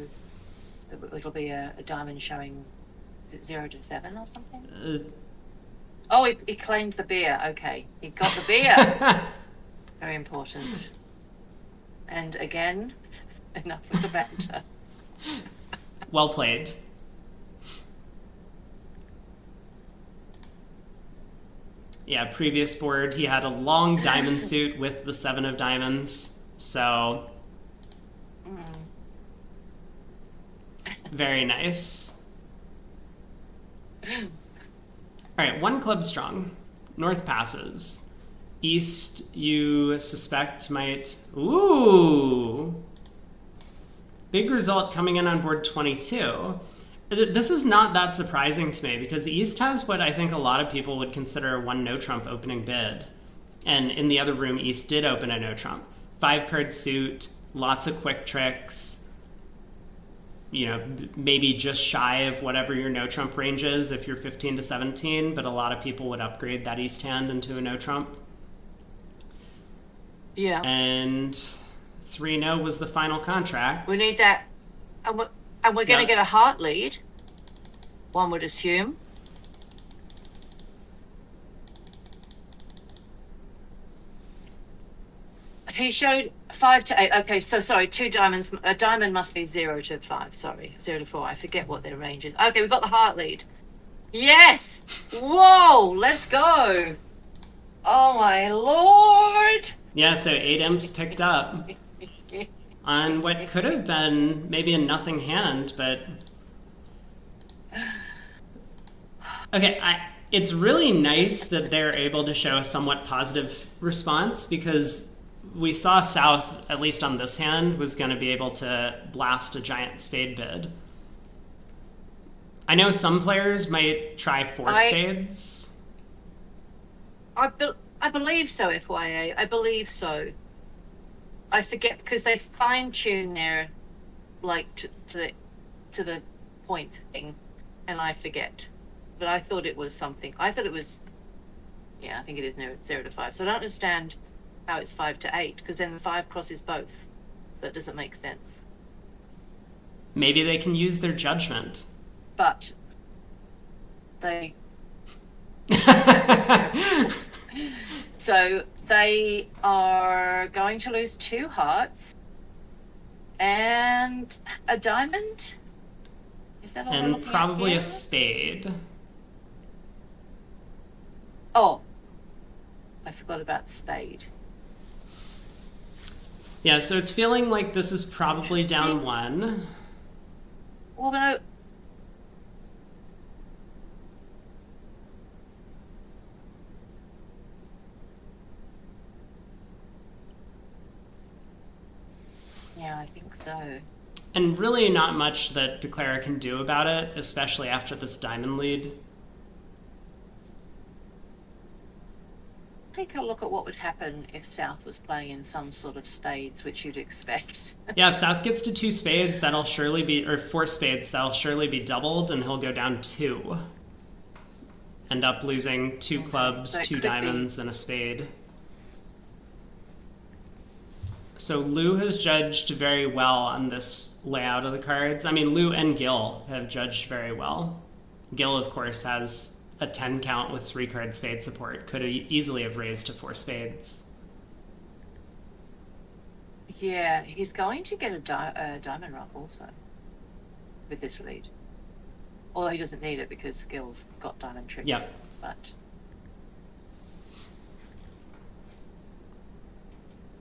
it'll be a diamond showing, is it 0 to 7 or something? Oh, he claimed the beer. Okay, he got the beer. Very important. And again, enough with the banter. Well played. Yeah, previous board, he had a long diamond suit with the 7 of diamonds, so... Very nice. Alright, 1 club strong. North passes. East, you suspect might... Ooh! Big result coming in on board 22. This is not that surprising to me because East has what I think a lot of people would consider a 1 no trump opening bid. And in the other room, East did open a no trump. 5 card suit, lots of quick tricks. maybe just shy of whatever your no trump range is if you're 15 to 17, but a lot of people would upgrade that east hand into a no trump. Yeah. And 3-no was the final contract. We need that. And we're going to get a heart lead, one would assume. He showed 5 to 8. Okay, so sorry, 2 diamonds. A diamond must be 0 to 5. Sorry, 0 to 4. I forget what their range is. Okay, we've got the heart lead. Yes! Whoa! Let's go! Oh my lord! Yeah, so 8 imps picked up on what could have been maybe a nothing hand, but okay, it's really nice that they're able to show a somewhat positive response, because we saw South, at least on this hand, was going to be able to blast a giant spade bid. I know some players might try 4 spades. I believe so, FYA. I believe so. I forget, because they fine-tune their, like, to the point thing, and I forget. But I thought it was something. I thought it was, yeah, I think it is 0 to 5. So I don't understand how it's 5 to 8, because then the 5 crosses both. So that doesn't make sense. Maybe they can use their judgment. But they... So they are going to lose 2 hearts and a diamond. Is that all? And probably a spade. Oh, I forgot about the spade. Yeah, so it's feeling like this is probably down 1. Well, no. Yeah, I think so. And really not much that Declara can do about it, especially after this diamond lead. Take a look at what would happen if South was playing in some sort of spades, which you'd expect. Yeah, if South gets to 2 spades, that'll surely be, or 4 spades, that'll surely be doubled, and he'll go down 2. End up losing 2 clubs, 2 diamonds, and a spade. So Lou has judged very well on this layout of the cards. I mean, Lou and Gill have judged very well. Gill, of course, has a 10 count with 3-card spade support. Could easily have raised to 4 spades. Yeah, he's going to get a diamond ruff also with this lead. Although he doesn't need it because Gill's got diamond tricks. Yep. But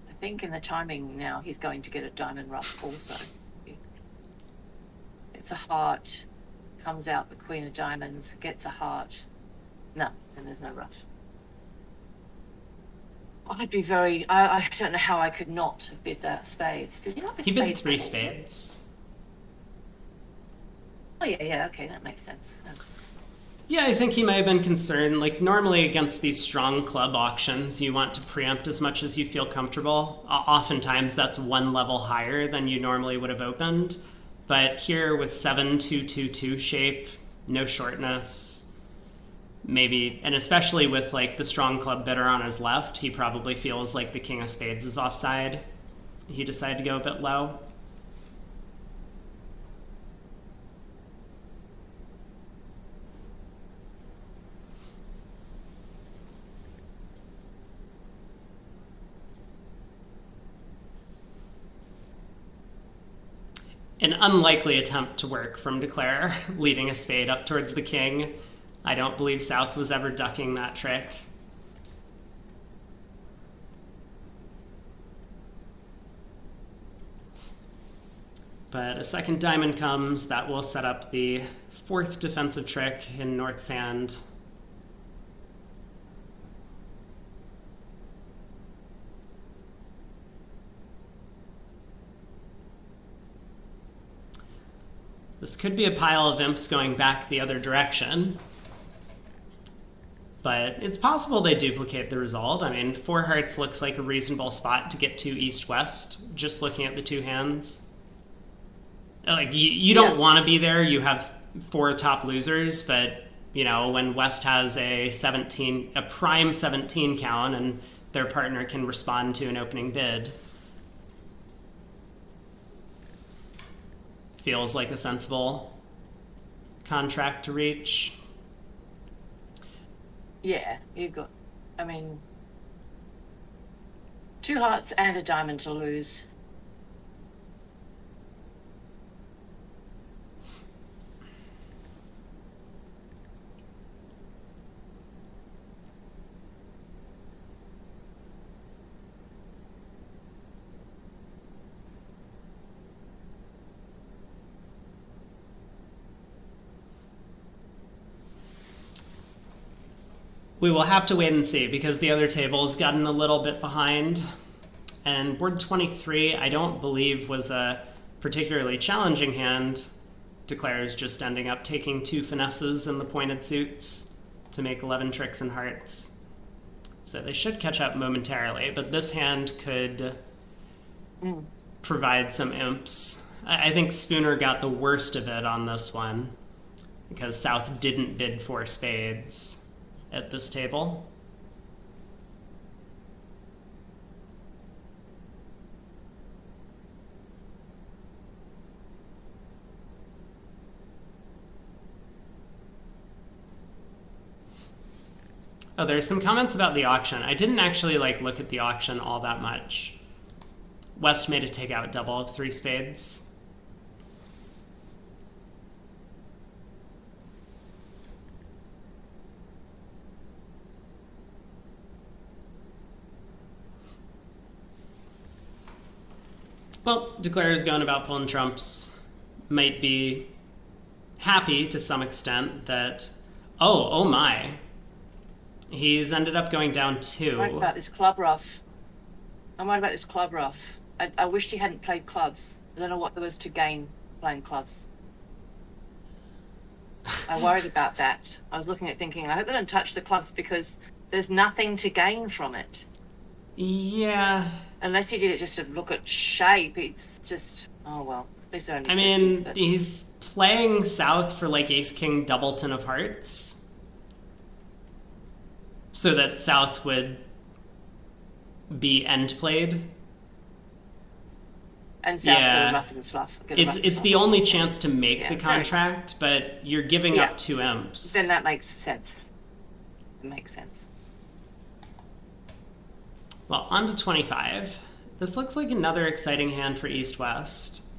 I think in the timing now, he's going to get a diamond ruff also. It's a heart, comes out the queen of diamonds, gets a heart. No, and there's no ruff. I'd be very... I don't know how I could not have bid that spades. Did he not bid spades? He bid 3 spades. Oh, yeah, okay, that makes sense. Yeah, I think he may have been concerned. Like, normally against these strong club auctions, you want to preempt as much as you feel comfortable. Oftentimes, that's 1 level higher than you normally would have opened. But here, with 7-2-2-2 shape, no shortness, maybe, and especially with, like, the strong club bidder on his left, he probably feels like the king of spades is offside. He decided to go a bit low. An unlikely attempt to work from Declare, leading a spade up towards the king. I don't believe South was ever ducking that trick. But a second diamond comes. That will set up the 4th defensive trick in North's hand. This could be a pile of imps going back the other direction. But it's possible they duplicate the result. I mean, 4 hearts looks like a reasonable spot to get to east-west, just looking at the 2 hands. Like you Yeah. don't want to be there. You have four top losers, but when West has a prime 17 count, and their partner can respond to an opening bid, feels like a sensible contract to reach. Yeah, you've got, I mean, two hearts and a diamond to lose. We will have to wait and see because the other table has gotten a little bit behind. And board 23, I don't believe was a particularly challenging hand. Declares just ending up taking two finesses in the pointed suits to make 11 tricks and hearts. So they should catch up momentarily, but this hand could provide some imps. I think Spooner got the worst of it on this one because South didn't bid for spades at this table. Oh, there's some comments about the auction. I didn't actually look at the auction all that much. West made a takeout double of three spades. Well, Declarer's going about pulling trumps. Might be happy to some extent that, oh my. He's ended up going down two. I'm worried about this club rough. I wished he hadn't played clubs. I don't know what there was to gain playing clubs. I worried about that. I was looking at thinking, I hope they don't touch the clubs because there's nothing to gain from it. Yeah. Unless he did it just to look at shape, it's just, oh well. At least they're only I mean, 50s, but... he's playing South for Ace-King Doubleton of Hearts. So that South would be end played. And South got a rough and slough. It's the only chance to make the contract, but you're giving up two imps. Then that makes sense. It makes sense. Well, on to 25. This looks like another exciting hand for East-West.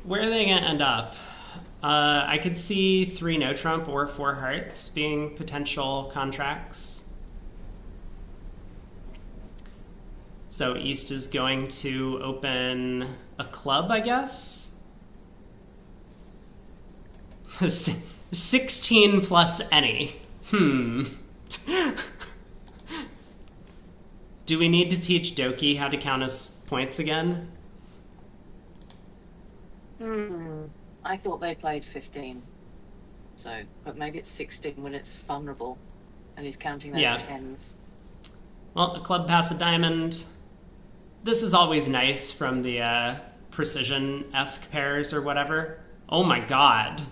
Where are they going to end up? I could see 3 no trump or 4 hearts being potential contracts. So East is going to open a club, I guess? 16 plus any. Do we need to teach Doecke how to count his points again? I thought they played 15. So, but maybe it's 16 when it's vulnerable and he's counting those tens. Well, a club pass a diamond. This is always nice from the precision-esque pairs or whatever. Oh my god.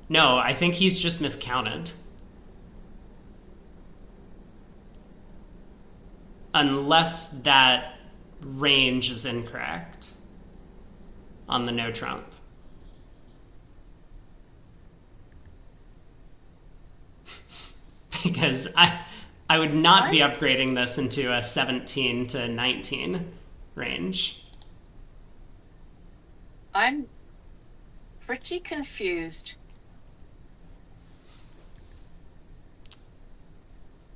No, I think he's just miscounted. Unless that range is incorrect on the no trump. Because I would not be upgrading this into a 17 to 19 range. I'm pretty confused.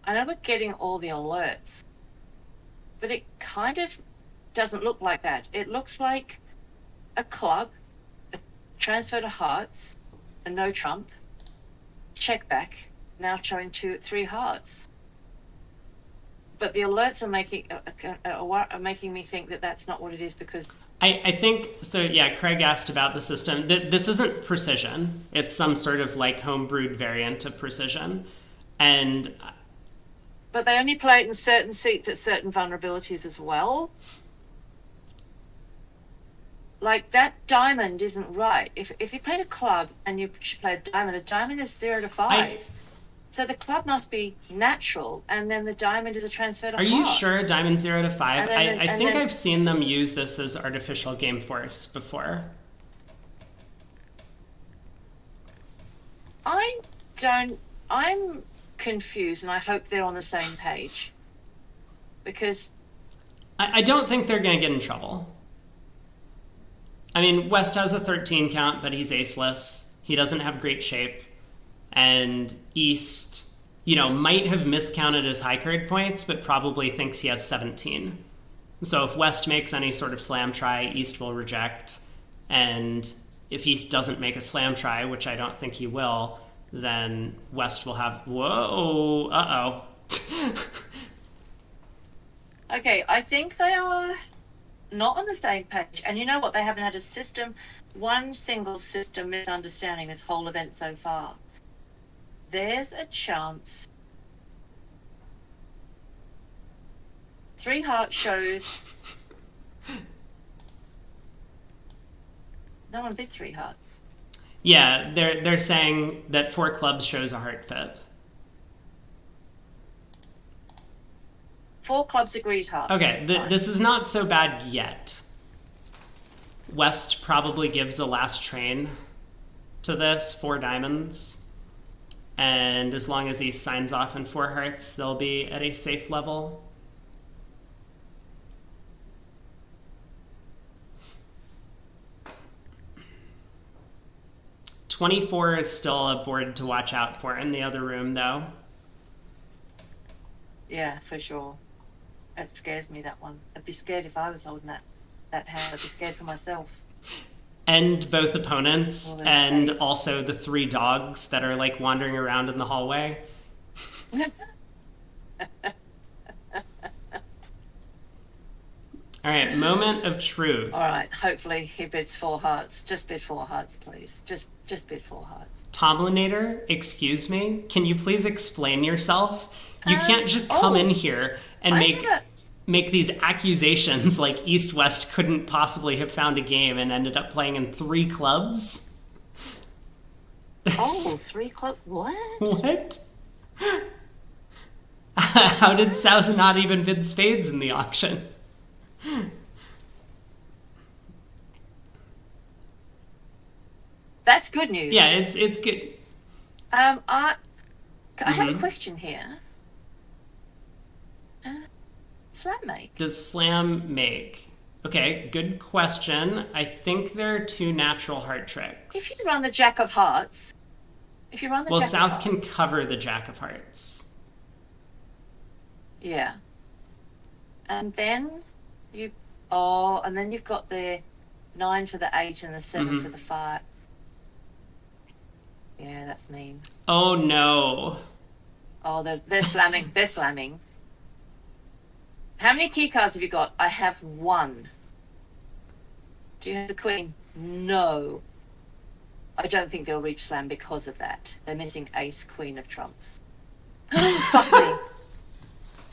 I know we're getting all the alerts, but it kind of doesn't look like that. It looks like a club, a transfer to hearts, a no trump, check back, now showing 3 hearts. But the alerts are making me think that that's not what it is because... I think, so yeah, Craig asked about the system. This isn't precision. It's some sort of homebrewed variant of precision. And But they only play it in certain seats at certain vulnerabilities as well. Like, that diamond isn't right. If you played a club and you play a diamond is 0 to 5. So the club must be natural, and then the diamond is a transfer to Are hearts. you sure diamond 0 to 5? I think then, I've seen them use this as artificial game force before. I'm confused, and I hope they're on the same page. Because I don't think they're going to get in trouble. I mean, West has a 13 count, but he's aceless. He doesn't have great shape. And East, might have miscounted his high card points, but probably thinks he has 17. So if West makes any sort of slam try, East will reject. And if East doesn't make a slam try, which I don't think he will, then West will have, whoa, uh-oh. Okay, I think they are not on the same page. And you know what? They haven't had one single system misunderstanding this whole event so far. There's a chance. 3 hearts shows. No one bid 3 hearts. Yeah, they're saying that 4 clubs shows a heart fit. 4 clubs agrees hearts. Okay, this is not so bad yet. West probably gives a last train to this, 4 diamonds. And as long as he signs off in 4 hearts, they'll be at a safe level. "24 is still a board to watch out for in the other room, though. Yeah, for sure. That scares me, that one. I'd be scared if I was holding that hand. I'd be scared for myself. And both opponents, and also the 3 dogs that are like wandering around in the hallway. All right, moment of truth. All right, hopefully he bids 4 hearts. Just bid 4 hearts, please. Just bid 4 hearts. Tomlinator, excuse me, can you please explain yourself? You can't just come in here and make these accusations like East West couldn't possibly have found a game and ended up playing in 3 clubs. Oh, 3 clubs? What? What? How did South not even bid spades in the auction? That's good news. Yeah, it's good. I have a question here. Slam make? Does slam make? Okay, good question. I think there are 2 natural heart tricks. If you run the Jack of Hearts, South can cover the Jack of Hearts. Yeah. And then you've got the 9 for the 8 and the 7 for the 5. Yeah, that's mean. Oh no. Oh, they're slamming. They're slamming. How many key cards have you got? I have 1. Do you have the Queen? No. I don't think they'll reach slam because of that. They're missing Ace, Queen of Trumps. Fuck me.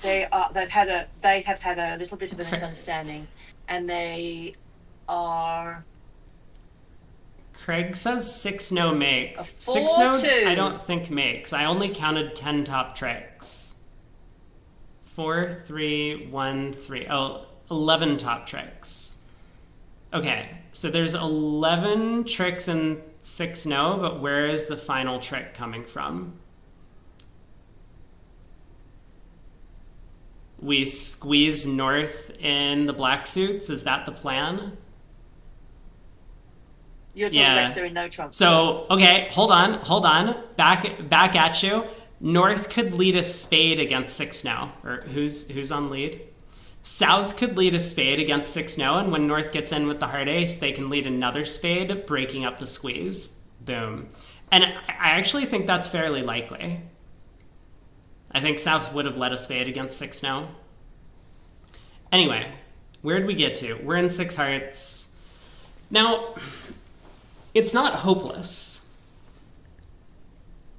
They have had a little bit of a misunderstanding, and they are. Craig says 6 no makes. 4-2. 6 no I don't think makes. I only counted 10 top tricks. 4, 3, 1, 3. Oh, 11 top tricks. Okay, so there's 11 tricks and 6 no, but where is the final trick coming from? We squeeze north in the black suits? Is that the plan? You're talking like there are no trumps. So, okay, hold on. Back at you. North could lead a spade against 6 no. Or who's on lead? South could lead a spade against 6 no, and when North gets in with the heart ace, they can lead another spade, breaking up the squeeze. Boom. And I actually think that's fairly likely. I think South would have led a spade against 6 no. Anyway, where'd we get to? We're in 6 hearts. Now, it's not hopeless.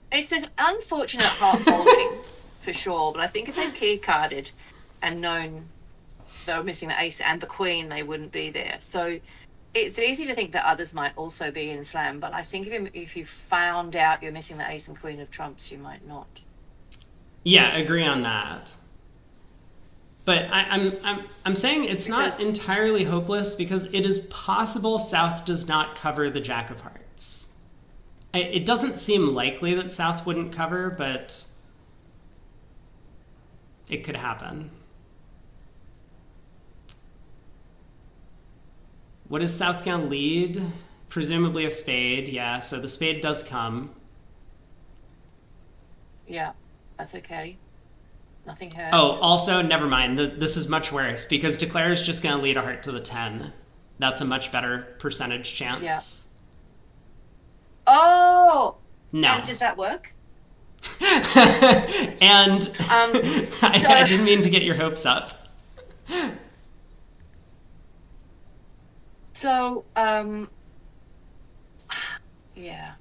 It's an unfortunate heart holding for sure, but I think if they key carded and known they were missing the ace and the queen, they wouldn't be there. So it's easy to think that others might also be in slam, but I think if you found out you're missing the ace and queen of trumps, you might not. Yeah, agree on that. But I'm saying it's not entirely hopeless because it is possible South does not cover the Jack of Hearts. It doesn't seem likely that South wouldn't cover, but it could happen. What is South going to lead? Presumably a spade, yeah. So the spade does come. Yeah, that's okay. Nothing hurts. Oh, also, never mind. This is much worse because Declare is just going to lead a heart to the 10. That's a much better percentage chance. Yeah. Oh! No. And does that work? And I didn't mean to get your hopes up. So, yeah.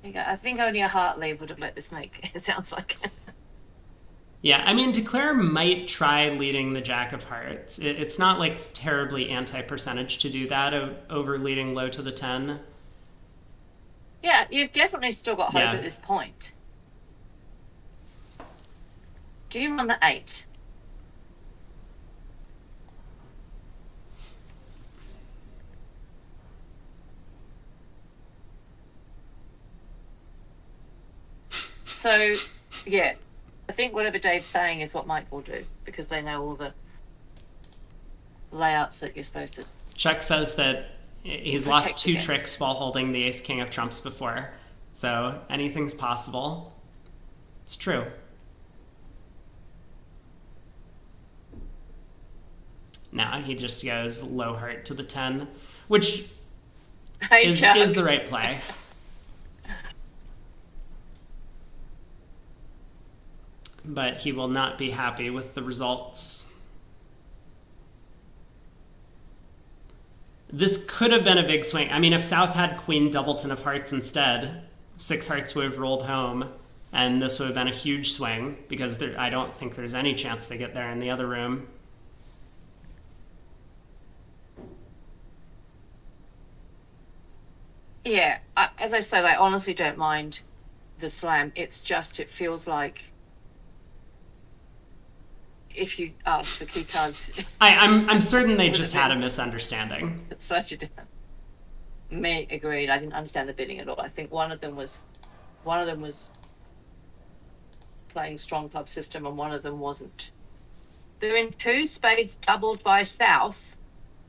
I think only a heart lead would have let this make it sounds like. Yeah, I mean, Declare might try leading the Jack of Hearts. It's not like terribly anti-percentage to do that over leading low to the 10. Yeah, you've definitely still got hope at this point. Do you run the 8? So, yeah, I think whatever Dave's saying is what Mike will do because they know all the layouts that you're supposed to. Chuck says that he's lost 2 tricks while holding the ace king of trumps before, so anything's possible. It's true. Now he just goes low heart to the 10, which is the right play. But he will not be happy with the results. This could have been a big swing. I mean, if South had Queen Doubleton of Hearts instead, 6 hearts would have rolled home, and this would have been a huge swing, because I don't think there's any chance they get there in the other room. Yeah, as I said, I honestly don't mind the slam. It's just, it feels like if you ask for key cards... I'm certain they just had a misunderstanding. It's such a different... Me, agreed. I didn't understand the bidding at all. I think one of them was playing strong club system and one of them wasn't. They're in 2 spades doubled by South.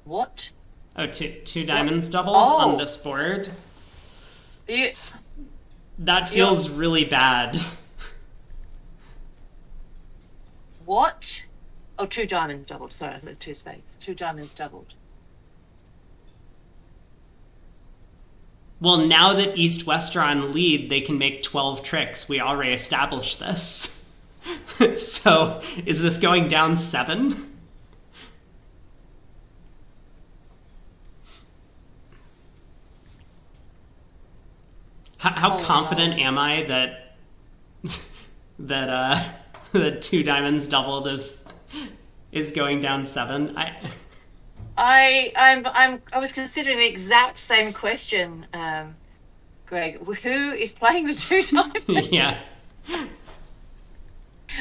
What? Oh, two diamonds doubled on this board? That feels really bad. What? Oh, 2 diamonds doubled. Sorry, I thought it was 2 spades. 2 diamonds doubled. Well, now that East-West are on lead, they can make 12 tricks. We already established this. So, is this going down 7? How confident am I that the 2 diamonds doubled is going down 7? I was considering the exact same question, Greg. Who is playing the 2 diamonds? Yeah.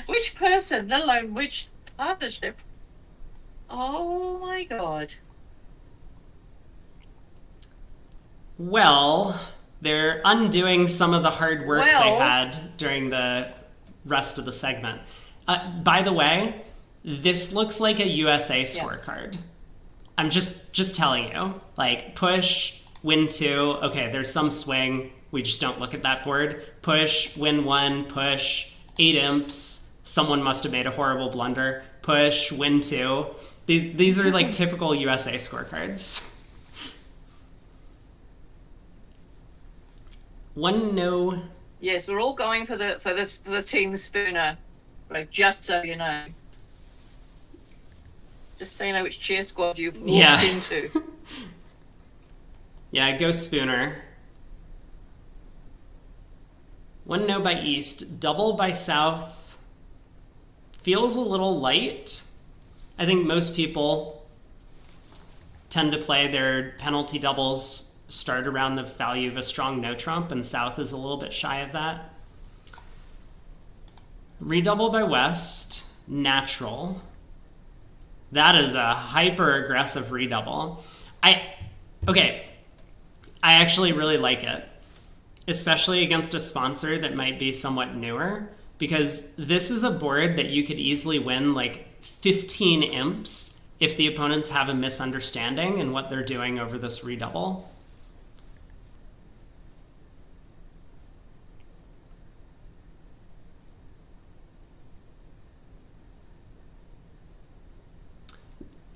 Which person, let alone which partnership? Oh my god. Well, they're undoing some of the hard work they had during the rest of the segment. By the way, this looks like a USA scorecard. I'm just telling you. Like, push, win 2. Okay, there's some swing. We just don't look at that board. Push, win 1, push, 8 imps. Someone must have made a horrible blunder. Push, win 2. These are like typical USA scorecards. 1 no. Yes, we're all going for the team Spooner, right? Just so you know. Just so you know which cheer squad you've walked into. Yeah, go Spooner. 1 no by East, double by South. feels a little light. I think most people tend to play their penalty doubles start around the value of a strong no trump, and South is a little bit shy of that. Redouble by West, natural. That is a hyper aggressive redouble. Okay, I actually really like it, especially against a sponsor that might be somewhat newer, because this is a board that you could easily win like 15 imps if the opponents have a misunderstanding in what they're doing over this redouble.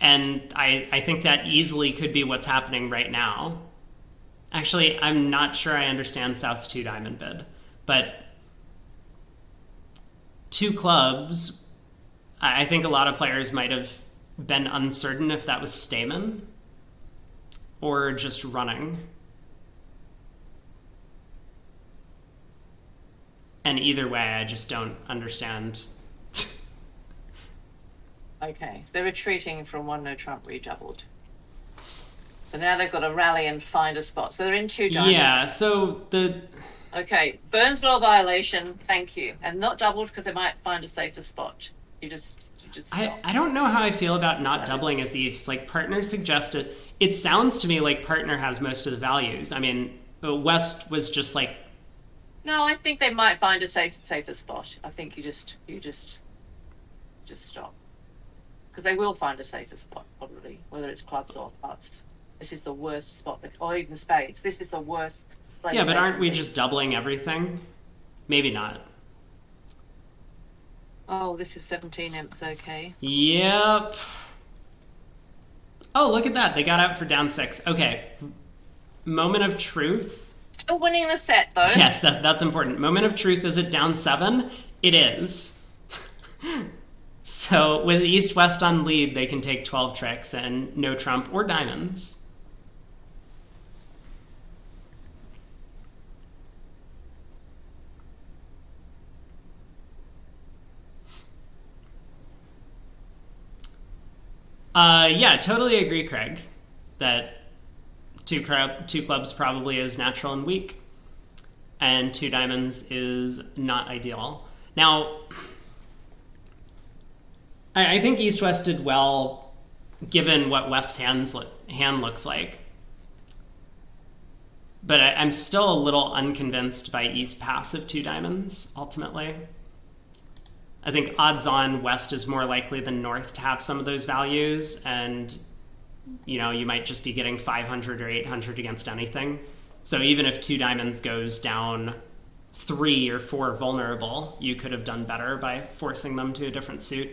And I think that easily could be what's happening right now. Actually, I'm not sure I understand South's 2 diamond bid, but 2 clubs, I think a lot of players might have been uncertain if that was Stamen or just running. And either way, I just don't understand. Okay, so they're retreating from 1 no trump redoubled. So now they've got to rally and find a spot. So they're in 2 diamonds. Yeah, so the... Okay, Burns Law violation, thank you. And not doubled because they might find a safer spot. You just stop. I don't know how I feel about not doubling as East. Like, Partner suggested... It sounds to me like Partner has most of the values. I mean, West was just like... No, I think they might find a safer spot. I think you just stop. Because they will find a safer spot, probably, whether it's clubs or hearts. This is the worst spot, or even spades. This is the worst place. Yeah, but aren't we just doubling everything? Maybe not. Oh, this is 17 imps, okay. Yep. Oh, look at that. They got out for down 6. Okay. Moment of truth. Still winning the set, though. Yes, that's important. Moment of truth, is it down 7? It is. So with East-West on lead, they can take 12 tricks and no trump or diamonds. Yeah, totally agree, Craig, that two clubs probably is natural and weak, and 2 diamonds is not ideal. Now, I think East-West did well given what West's hand looks like. But I'm still a little unconvinced by East passive 2 diamonds, ultimately. I think odds-on West is more likely than North to have some of those values, and you might just be getting 500 or 800 against anything. So even if 2 diamonds goes down 3 or 4 vulnerable, you could have done better by forcing them to a different suit.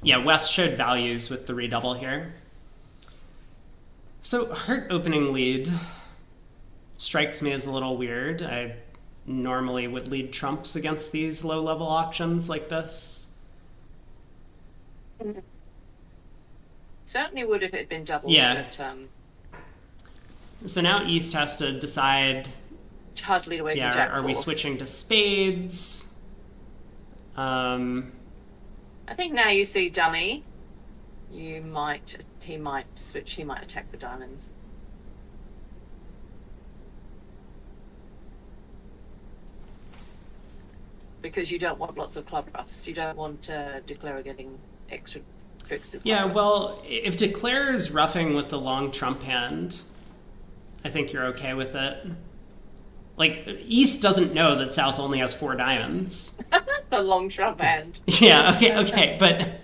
Yeah, West showed values with the redouble here. So heart opening lead strikes me as a little weird. I normally would lead trumps against these low-level auctions like this. Certainly would if it had been doubled. Yeah. But, so now East has to decide... it's hard to lead away from Jack are we switching to spades? I think now you see dummy. He might switch. He might attack the diamonds. Because you don't want lots of club ruffs. You don't want Declarer getting extra tricks to Yeah, ruffs. well, if Declare is roughing with the long trump hand, I think you're okay with it. Like, East doesn't know that South only has 4 diamonds. The long trump hand. Yeah, okay, but,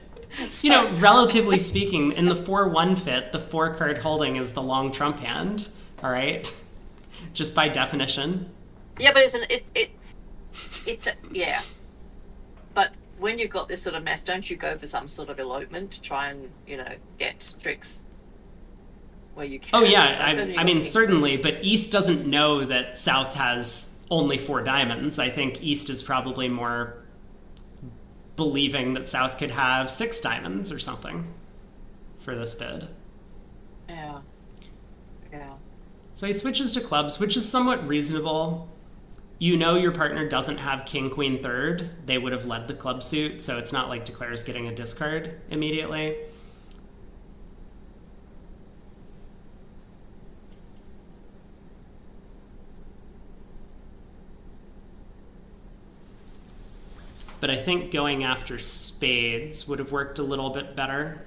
relatively speaking, in the 4-1 fit, the 4-card holding is the long trump hand, all right? Just by definition. Yeah, but yeah. But when you've got this sort of mess, don't you go for some sort of elopement to try and, get tricks where you can? Oh, yeah, I mean, certainly, but East doesn't know that South has only 4 diamonds. I think East is probably more believing that South could have 6 diamonds or something for this bid. Yeah. So he switches to clubs, which is somewhat reasonable. You know your partner doesn't have king, queen, third. They would have led the club suit, so it's not like Declare's getting a discard immediately. But I think going after spades would have worked a little bit better.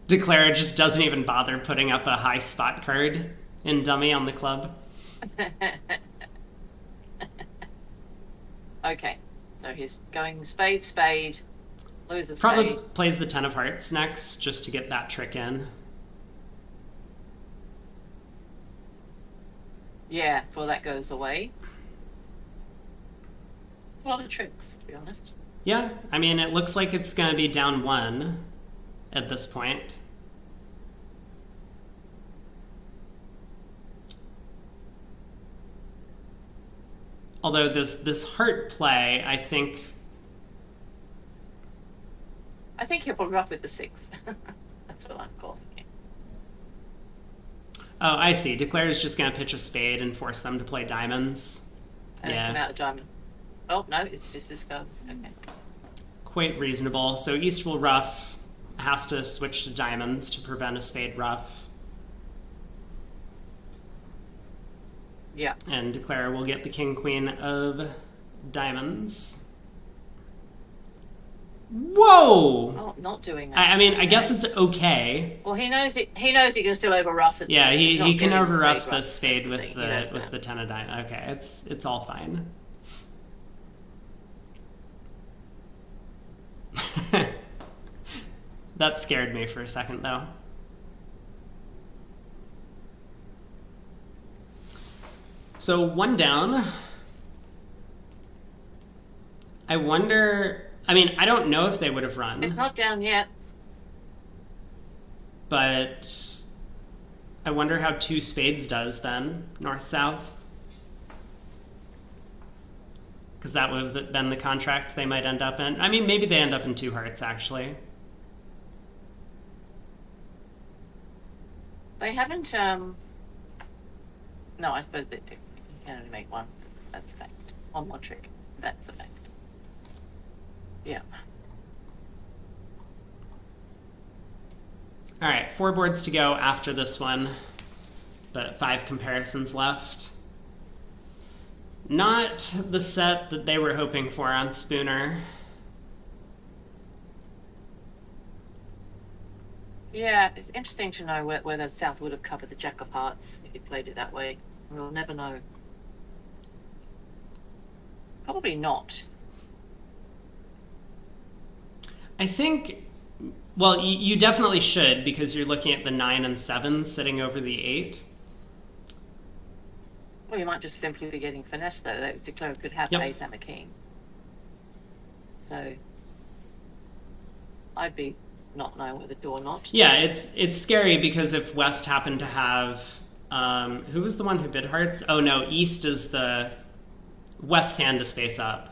Declare just doesn't even bother putting up a high spot card in dummy on the club. Okay, so he's going spade, spade, loses Probably spade. plays the 10 of hearts next just to get that trick in. Yeah, before that goes away. A lot of tricks, to be honest. Yeah, I mean, it looks like it's going to be down 1 at this point. Although this heart play, I think he'll probably rough with the 6. That's what I'm calling it. Oh, I see. Declare is just going to pitch a spade and force them to play diamonds. And come out a diamond. Oh, no, it's just this go. Okay. Quite reasonable. So East will ruff, has to switch to diamonds to prevent a spade ruff. Yeah. And Declare will get the king, queen of diamonds. Whoa! Oh, not doing that. I mean, I guess it's okay. Well, he knows it. He knows he can still over rough. Yeah, he can over rough the spade spade with the 10 of diamonds. Okay, it's all fine. That scared me for a second, though. So 1 down. I wonder... I mean, I don't know if they would have run. It's not down yet. But I wonder how 2 spades does then, north-south. Because that would have been the contract they might end up in. I mean, maybe they end up in 2 hearts, actually. They haven't, No, I suppose that you can only make one. That's a fact. One more trick. That's a fact. Yeah. All right, 4 boards to go after this one, but 5 comparisons left. Not the set that they were hoping for on Spooner. Yeah, it's interesting to know whether South would have covered the Jack of Hearts if he played it that way. We'll never know. Probably not. I think, well, you definitely should because you're looking at the 9 and 7 sitting over the 8. Well, you might just simply be getting finesse, though. That Declare could have ace and a king. So I'd be not knowing whether to do or not. Yeah, it's scary because if West happened to have... who was the one who bid hearts? Oh, no, East is the... West's hand is face up.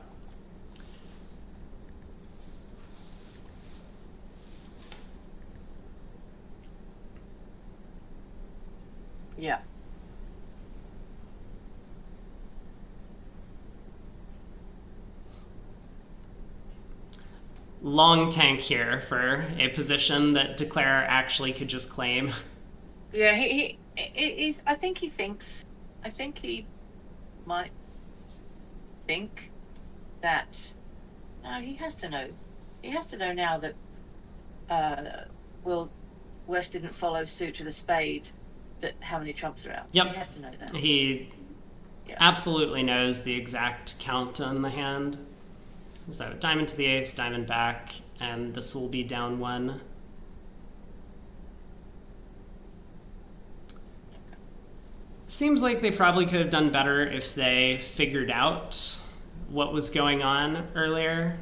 Yeah. Long tank here for a position that Declare actually could just claim. Yeah, he's. I think he thinks. I think he might think that. No, he has to know. He has to know now that West didn't follow suit to the spade. That how many trumps are out. Yep. He has to know that. He absolutely knows the exact count on the hand. So diamond to the ace, diamond back, and this will be down 1. Seems like they probably could have done better if they figured out what was going on earlier.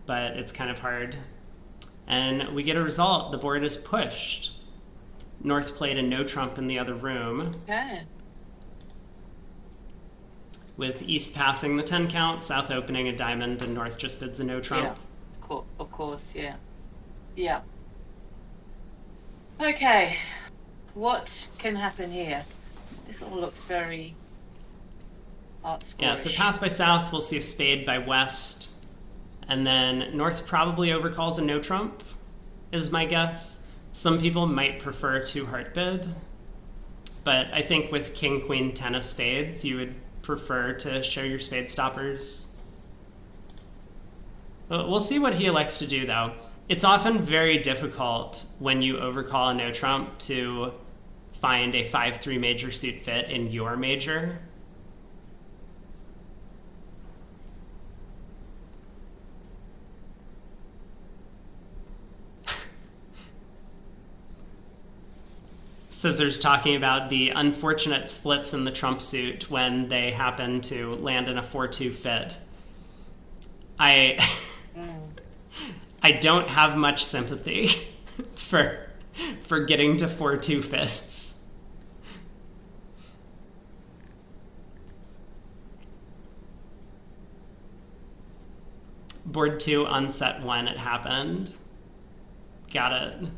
But it's kind of hard. And we get a result. The board is pushed. North played a no trump in the other room. Okay. With East passing the 10 count, South opening a diamond, and North just bids a no trump. Yeah, of course, yeah. Yeah. Okay. What can happen here? This all looks very art Yeah, so scorish. pass by south, we'll see a spade by west. And then north probably overcalls a no trump, is my guess. Some people might prefer two heart bid, but I think with king, queen, ten of spades, you would prefer to show your spade stoppers. We'll see what he elects to do, though. It's often very difficult when you overcall a no trump to find a 5-3 major suit fit in your major. Scissors talking about the unfortunate splits in the trump suit when they happen to land in a 4-2 fit. I I don't have much sympathy for getting to 4-2 fifths. Board 2 unset 1, it happened. Got it.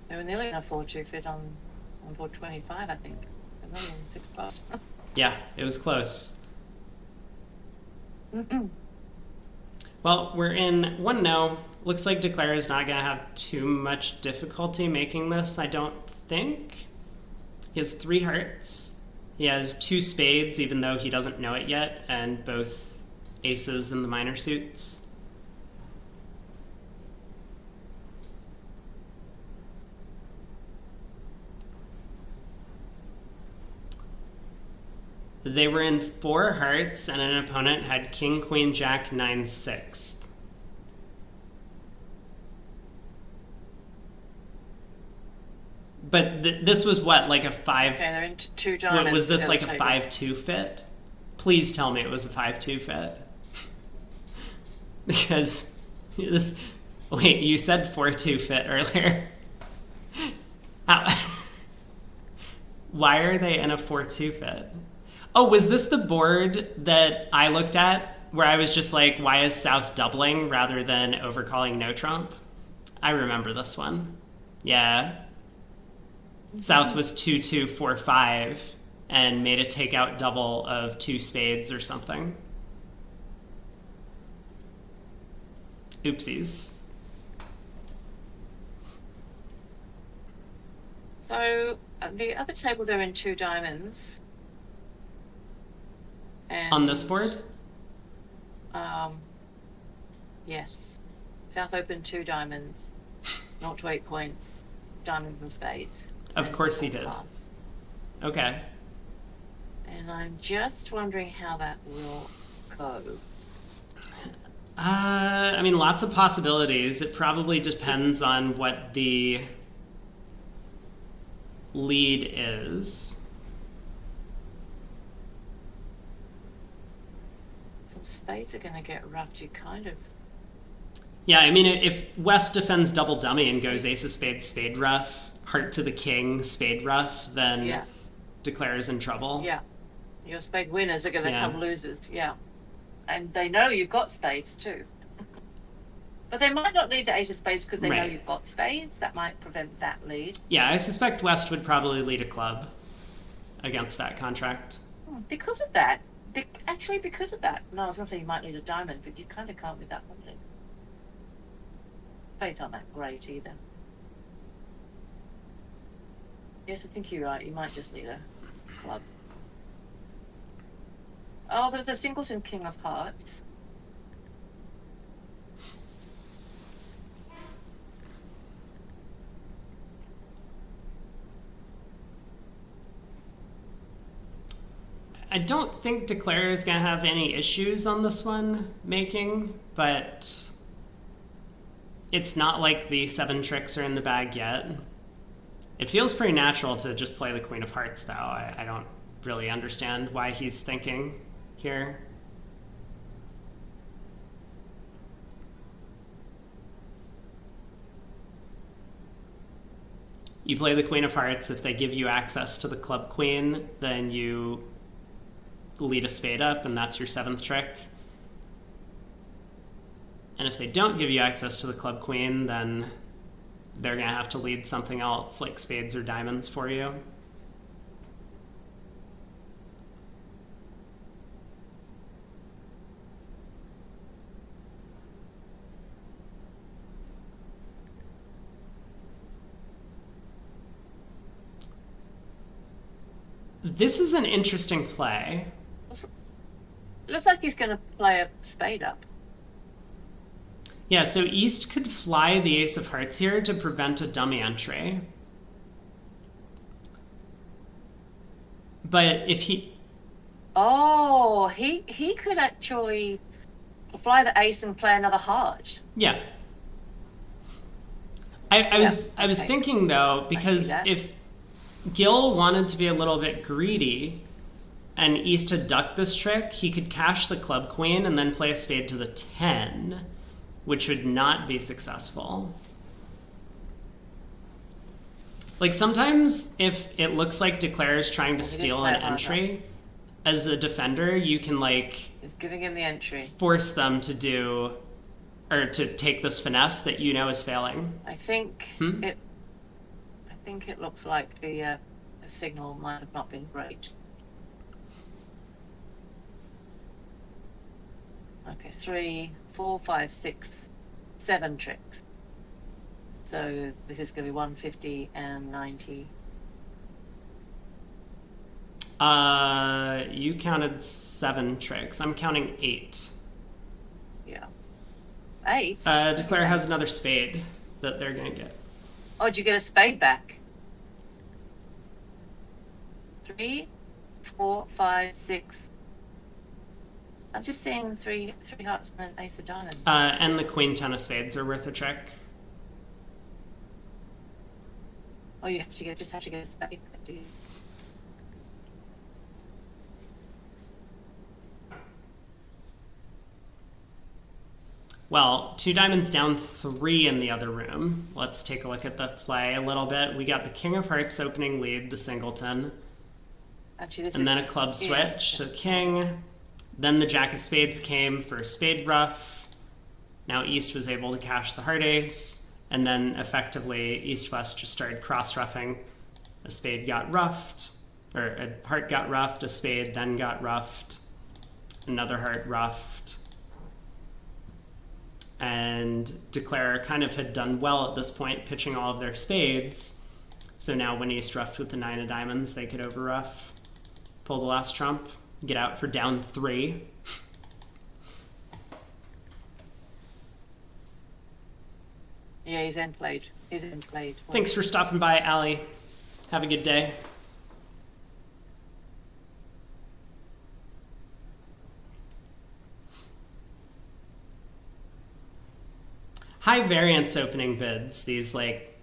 They were nearly a 4-2 fit on board 25, I think. They're only in 6 clubs. Yeah, it was close. Well, we're in 1-0. Looks like Declare is not going to have too much difficulty making this, I don't think. He has 3 hearts. He has 2 spades, even though he doesn't know it yet, and both aces in the minor suits. They were in 4 hearts, and an opponent had king, queen, jack, 9, 6. But this was what, like a 5... Okay, they're in 2 diamonds. What, was this like a 5-2 fit? Please tell me it was a 5-2 fit. Because this... Wait, you said 4-2 fit earlier. How? Why are they in a 4-2 fit? Oh, was this the board that I looked at where I was just like, why is South doubling rather than overcalling no trump? I remember this one. Yeah. South was 2-2-4-5 and made a takeout double of 2 spades or something. Oopsies. So the other table, they're in 2 diamonds. And, on this board? Yes. South opened 2 diamonds, 0 to 8 points, diamonds and spades. Of course he did. Pass. Okay. And I'm just wondering how that will go. I mean, lots of possibilities. It probably depends on what the lead is. Some spades are going to get roughed. You kind of... Yeah, I mean, if West defends double dummy and goes ace of spades, spade rough, heart to the king, spade rough, then Declare's in trouble. Yeah. Your spade winners are going to become losers. Yeah. And they know you've got spades too. But they might not lead the ace of spades because they know you've got spades. That might prevent that lead. Yeah, I suspect West would probably lead a club against that contract. Because of that. Actually, because of that. No, I was going to say you might lead a diamond, but you kind of can't with that one thing. Spades aren't that great either. Yes, I think you're right. You might just lead a club. Oh, there's a singleton king of hearts. I don't think Declare is going to have any issues on this one making, but it's not like the 7 tricks are in the bag yet. It feels pretty natural to just play the Queen of Hearts, though. I don't really understand why he's thinking here. You play the Queen of Hearts. If they give you access to the Club Queen, then you lead a spade up, and that's your 7th trick. And if they don't give you access to the club queen, then they're going to have to lead something else like spades or diamonds for you. This is an interesting play. It looks like he's going to play a spade up. Yeah, so East could fly the ace of hearts here to prevent a dummy entry. But if he... Oh, he could actually fly the ace and play another heart. Yeah. I was thinking, though, because if Gill wanted to be a little bit greedy and East had ducked this trick, he could cash the club queen and then play a spade to the 10, which would not be successful. Like, sometimes if it looks like Doecke is trying to steal an entry, as a defender, you can, like... It's giving him the entry. Force them to do... or to take this finesse that you know is failing. I think it looks like the signal might have not been great. Okay, 3, 4, 5, 6, 7 tricks. So this is going to be 150 and 90. You counted 7 tricks. I'm counting 8. Yeah. 8? Doecke has another spade that they're going to get. Oh, did you get a spade back? 3, 4, 5, 6. I'm just seeing three hearts and an ace of diamonds. And the queen 10 of spades are worth a trick. Oh, you have to just have to get a spade back, do you? Well, 2 diamonds down, 3 in the other room. Let's take a look at the play a little bit. We got the king of hearts opening lead, the singleton. Actually, and then a club switch to the king. Then the jack of spades came for spade ruff. Now East was able to cash the heart ace. And then effectively East-West just started cross-ruffing. A spade got ruffed, or a heart got ruffed, a spade then got ruffed, another heart ruffed. And Doecke kind of had done well at this point, pitching all of their spades. So now when East ruffed with the 9 of diamonds, they could over-ruff, pull the last trump, get out for down 3. Yeah, he's end played. Thanks for stopping by, Allie. Have a good day. High variance opening vids, these like,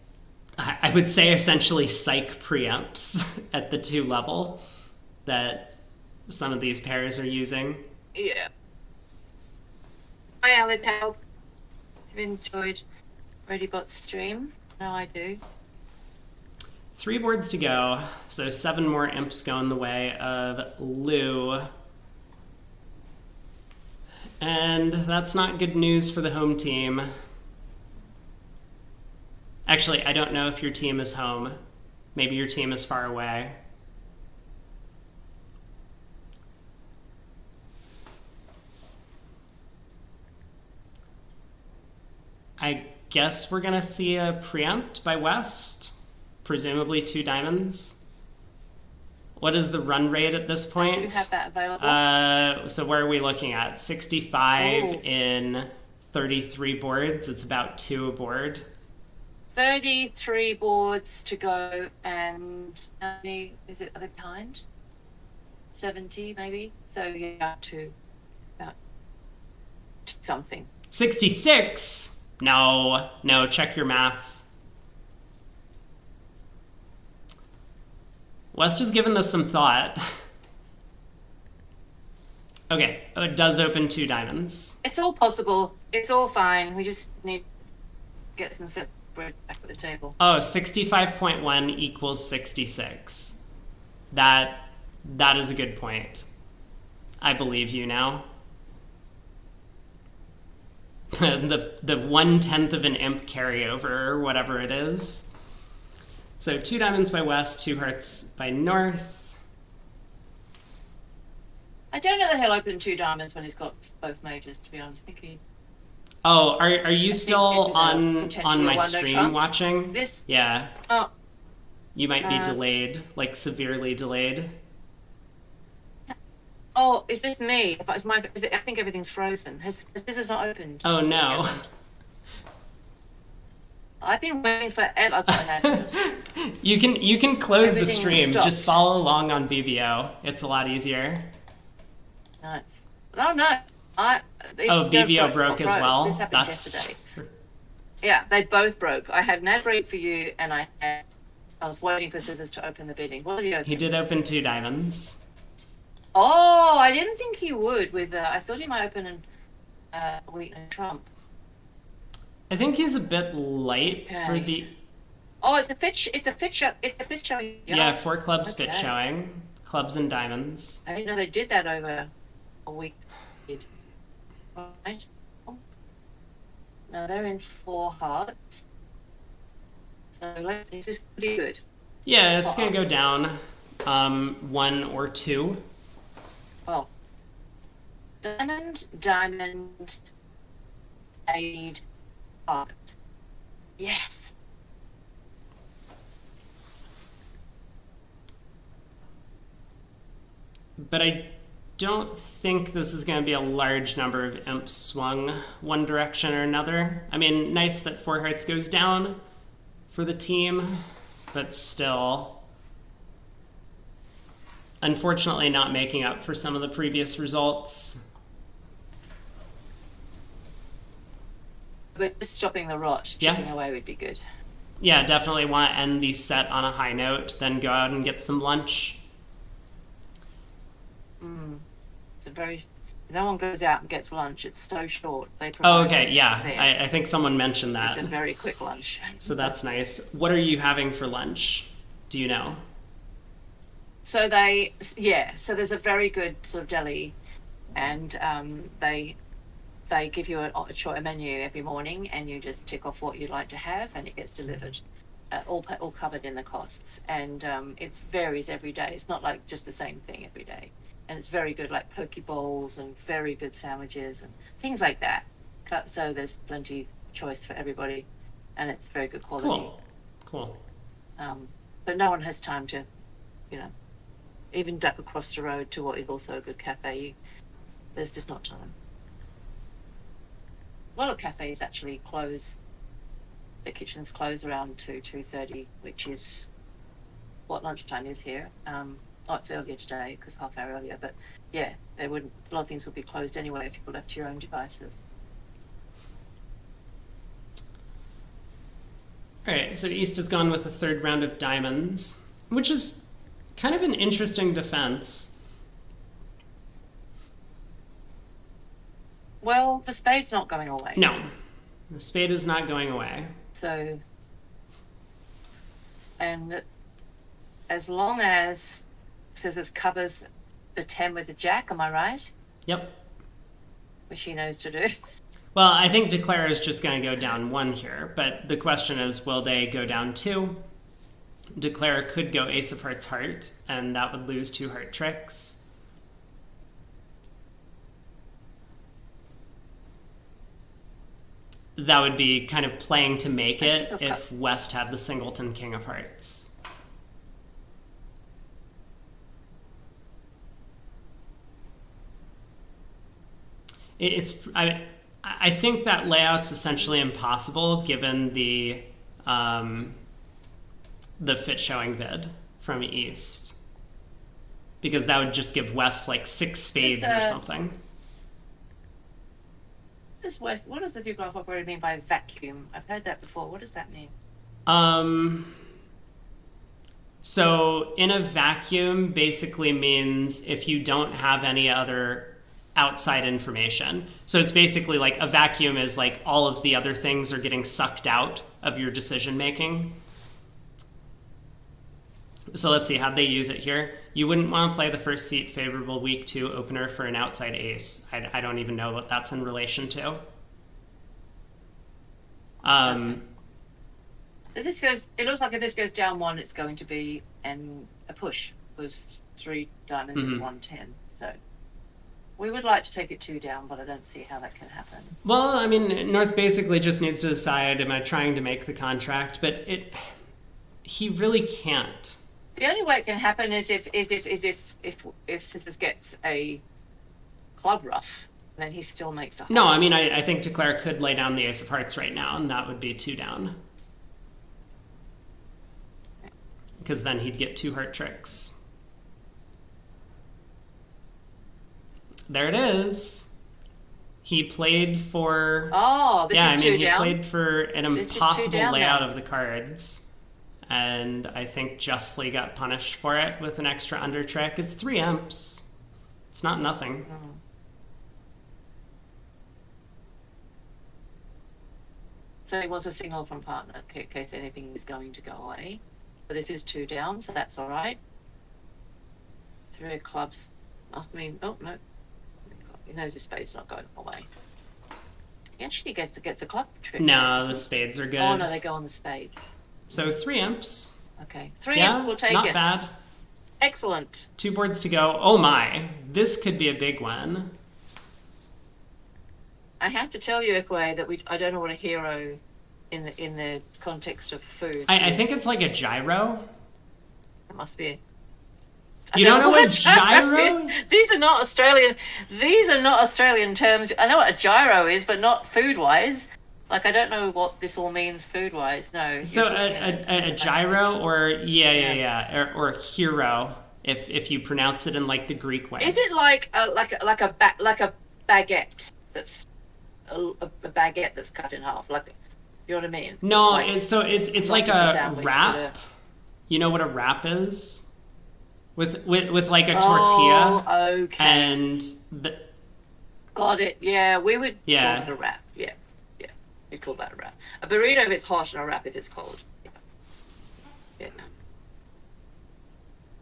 I would say essentially psych preempts at the 2 level that some of these pairs are using. Yeah. Hi, Alan. Have you enjoyed Brady Bot's stream? No, I do. 3 boards to go, so 7 more imps go in the way of Lou. And that's not good news for the home team. Actually, I don't know if your team is home. Maybe your team is far away. I guess we're going to see a preempt by West. Presumably 2 diamonds. What is the run rate at this point? Do you have that available? So where are we looking at? 65 in 33 boards. It's about 2 a board. 33 boards to go, and how many is it other kind? 70 maybe. So yeah, about something. 66? No, check your math. West has given this some thought. Okay, it does open 2 diamonds. It's all possible. It's all fine. We just need to get some set back at the table. Oh, 65.1 equals 66. That is a good point. I believe you now. the 1/10 of an imp carryover or whatever it is. So 2 diamonds by west, 2 hearts by north. I don't know that he'll open 2 diamonds when he's got both majors, to be honest. I think he... Oh, are you still on my one-note stream trump. watching? This... Yeah. Oh. You might be delayed, like severely delayed. Oh, is this me? I think everything's frozen. This is not opened? Oh no. I've been waiting forever. You can close the stream. Stopped. Just follow along on BBO. It's a lot easier. Nice. Oh no. BBO broke as well. This happened yesterday. Yeah, they both broke. I had an ad read for you, and I was waiting for Scissors to open the bidding. What did he open? He did open 2 diamonds. Oh, I didn't think he would. I thought he might open a Wheaton Trump. I think he's a bit light for the. Oh, it's a fit showing. Yeah, 4 clubs fit showing, clubs and diamonds. I didn't know they did that over a week. Right. Now they're in 4 hearts. So let's see. This is pretty good. Yeah, it's gonna go down 1 or 2. Oh. Diamond, spade, heart. Yes. But I don't think this is going to be a large number of imps swung one direction or another. I mean, nice that 4 hearts goes down for the team, but still, unfortunately not making up for some of the previous results. But just stopping the rot, chipping away would be good. Yeah, definitely want to end the set on a high note, then go out and get some lunch. No one goes out and gets lunch. It's so short. Okay, yeah. I think someone mentioned that. It's a very quick lunch. So that's nice. What are you having for lunch? Do you know? So there's a very good sort of deli, and they give you a menu every morning, and you just tick off what you'd like to have, and it gets delivered, all covered in the costs, and it varies every day. It's not like just the same thing every day, and it's very good, like poke bowls and very good sandwiches and things like that. So there's plenty choice for everybody, and it's very good quality. Cool. But no one has time to, even duck across the road to what is also a good cafe. There's just not time. A lot of cafes actually close. The kitchens close around 2:30, which is what lunchtime is here. It's earlier today because half hour earlier. But yeah, a lot of things would be closed anyway if people left to your own devices. All right, so East has gone with the 3rd round of diamonds, which is kind of an interesting defense. Well, the spade's not going away. No, the spade is not going away. So, and as long as Scissors covers the 10 with the jack, am I right? Yep. Which he knows to do. Well, I think Declare is just going to go down 1 here, but the question is, will they go down 2? Declare could go Ace of Hearts Heart, and that would lose 2 heart tricks. That would be kind of playing to make it if West had the singleton King of Hearts. I think that layout's essentially impossible given the fit showing bid from East, because that would just give West like 6 spades or something. What does the view graph operator mean by vacuum? I've heard that before. What does that mean? So in a vacuum basically means if you don't have any other outside information. So it's basically like a vacuum is like all of the other things are getting sucked out of your decision making. So let's see, how'd they use it here? You wouldn't want to play the first seat favorable week 2 opener for an outside ace. I don't even know what that's in relation to. Um, So this goes. It looks like if this goes down one, it's going to be a push because 3 diamonds is 110. So we would like to take it 2 down, but I don't see how that can happen. Well, I mean, North basically just needs to decide: am I trying to make the contract? But he really can't. The only way it can happen is if Sisters gets a club ruff, then he still makes a. No, I mean, I think Declare could lay down the Ace of Hearts right now, and that would be 2 down. Because then he'd get 2 heart tricks. There it is. He played for. Oh, this is 2 down. He played for an impossible layout of the cards, and I think justly got punished for it with an extra under trick. It's 3 imps. It's not nothing. So he wants a signal from partner in case anything is going to go away. But this is 2 down, so that's all right. 3 of clubs must mean. Oh no, he knows his spade's not going away. He actually gets a club trick. No, the spades are good. Oh no, they go on the spades. So 3 imps. Okay, 3 imps. We'll take it. Not bad. Excellent. 2 boards to go. Oh my, this could be a big one. I have to tell you, FYI, that I don't know what a hero in the context of food. I think it's like a gyro. It must be. You don't know what gyro is? These are not Australian. These are not Australian terms. I know what a gyro is, but not food-wise. Like, I don't know what this all means food-wise. No. So a gyro, or or hero, if you pronounce it in like the Greek way. Is it like a baguette that's a baguette that's cut in half? Like, you know what I mean? No, like, it's like a wrap. You know what a wrap is? With like a tortilla. Oh, okay. And got it. Yeah, we would call Yeah. it a wrap. Yeah. We call that a wrap. A burrito if it's hot and a wrap if it's cold. Yeah.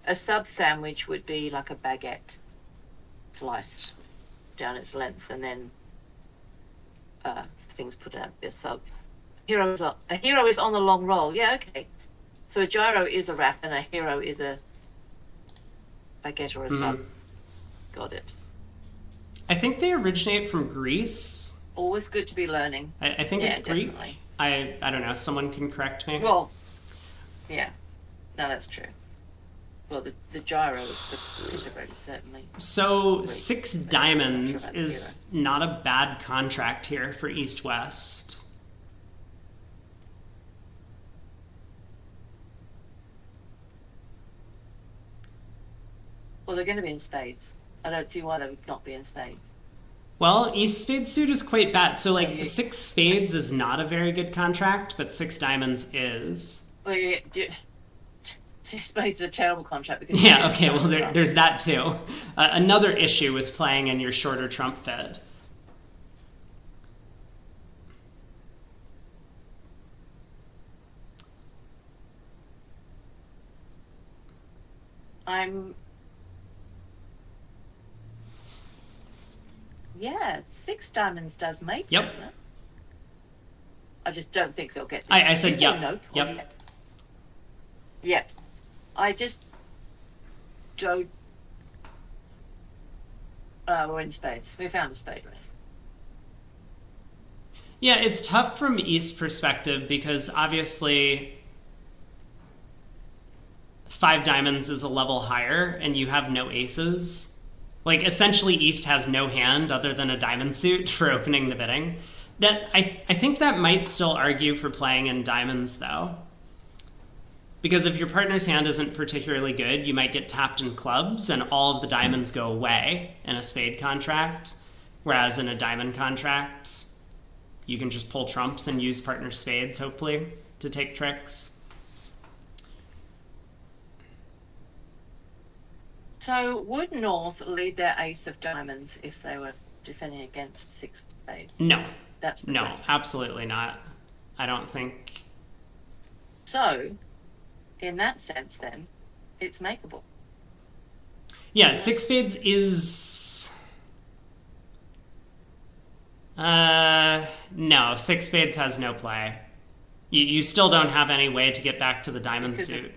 A sub sandwich would be like a baguette sliced down its length, and then things put out a sub. A hero is on the long roll. Yeah, okay. So a gyro is a wrap, and a hero is a baguette or a sub. Got it. I think they originate from Greece. Always good to be learning. I think it's Greek. Definitely. I don't know. Someone can correct me. Well, yeah. No, that's true. Well, the gyro is certainly. So Greek. 6 diamonds I'm not sure about is not a bad contract here for East-West. Well, they're going to be in spades. I don't see why they would not be in spades. Well, East spade suit is quite bad. So, like, 6 spades is not a very good contract, but 6 diamonds is. Well, yeah. 6 spades is a terrible contract because. Yeah, okay, well, there's that too. Another issue with playing in your shorter trump fed. Yeah, 6 diamonds does make, Yep. doesn't it? I just don't think they'll get. I said yep. Nope. Yep. Yep. I just don't. We're in spades. We found a spade race. Yeah, it's tough from East perspective because obviously 5 diamonds is a level higher and you have no aces. Like, essentially, East has no hand other than a diamond suit for opening the bidding. That I think that might still argue for playing in diamonds, though. Because if your partner's hand isn't particularly good, you might get tapped in clubs, and all of the diamonds go away in a spade contract. Whereas in a diamond contract, you can just pull trumps and use partner's spades, hopefully, to take tricks. So would North lead their ace of diamonds if they were defending against 6 spades? No. That's the No, question. absolutely not. I don't think. So, in that sense, then, it's makeable. Yeah, 6 spades is. No, six spades has no play. You still don't have any way to get back to the diamond Because suit.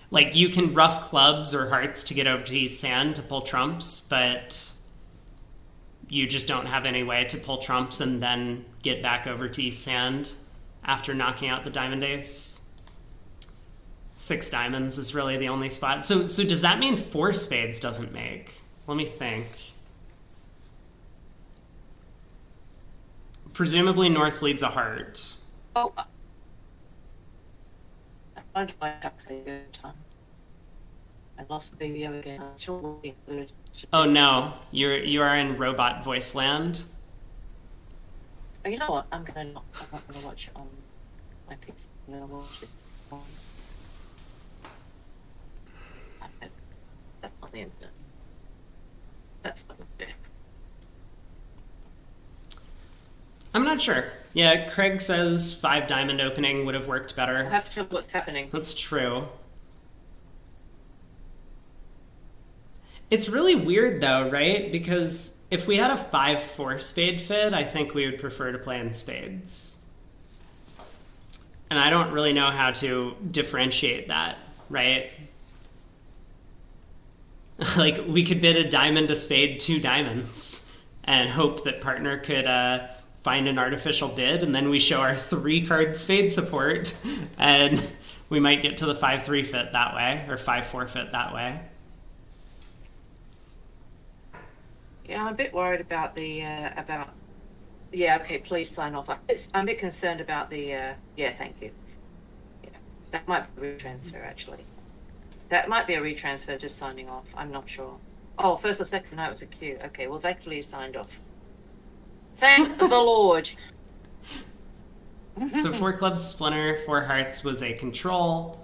Like, you can ruff clubs or hearts to get over to East Sand to pull trumps, but you just don't have any way to pull trumps and then get back over to East Sand after knocking out the diamond ace. Six diamonds is really the only spot. So does that mean four spades doesn't make? Let me think. Presumably North leads a heart. oh, I don't like actually a good time. I lost the BBO again. I'm still looking. Oh no, you are in robot voice land. Oh, you know what? I'm not gonna watch it on my PC. I'm gonna watch it on iPad. That's not the internet. That's not the bit. I'm not sure. Yeah, Craig says five diamond opening would have worked I better. have to know what's happening. That's true. It's really weird though, right? Because if we had a 5-4 spade fid, I think we would prefer to play in spades. And I don't really know how to differentiate that, right? Like, we could bid a diamond, a spade, two diamonds, and hope that partner could find an artificial bid, and then we show our 3-card spade support, and we might get to the 5-3 fit that way, or 5-4 fit that way. Yeah, I'm a bit worried about the Yeah, okay, please sign off. I'm a bit concerned about the yeah, thank you. Yeah, that might be a retransfer actually. That might be a retransfer, just signing off. I'm not sure. Oh, first or second, no, it was a Q. Okay, well, thankfully, he signed off. Thank the Lord. So 4 clubs splinter, 4 hearts was a control,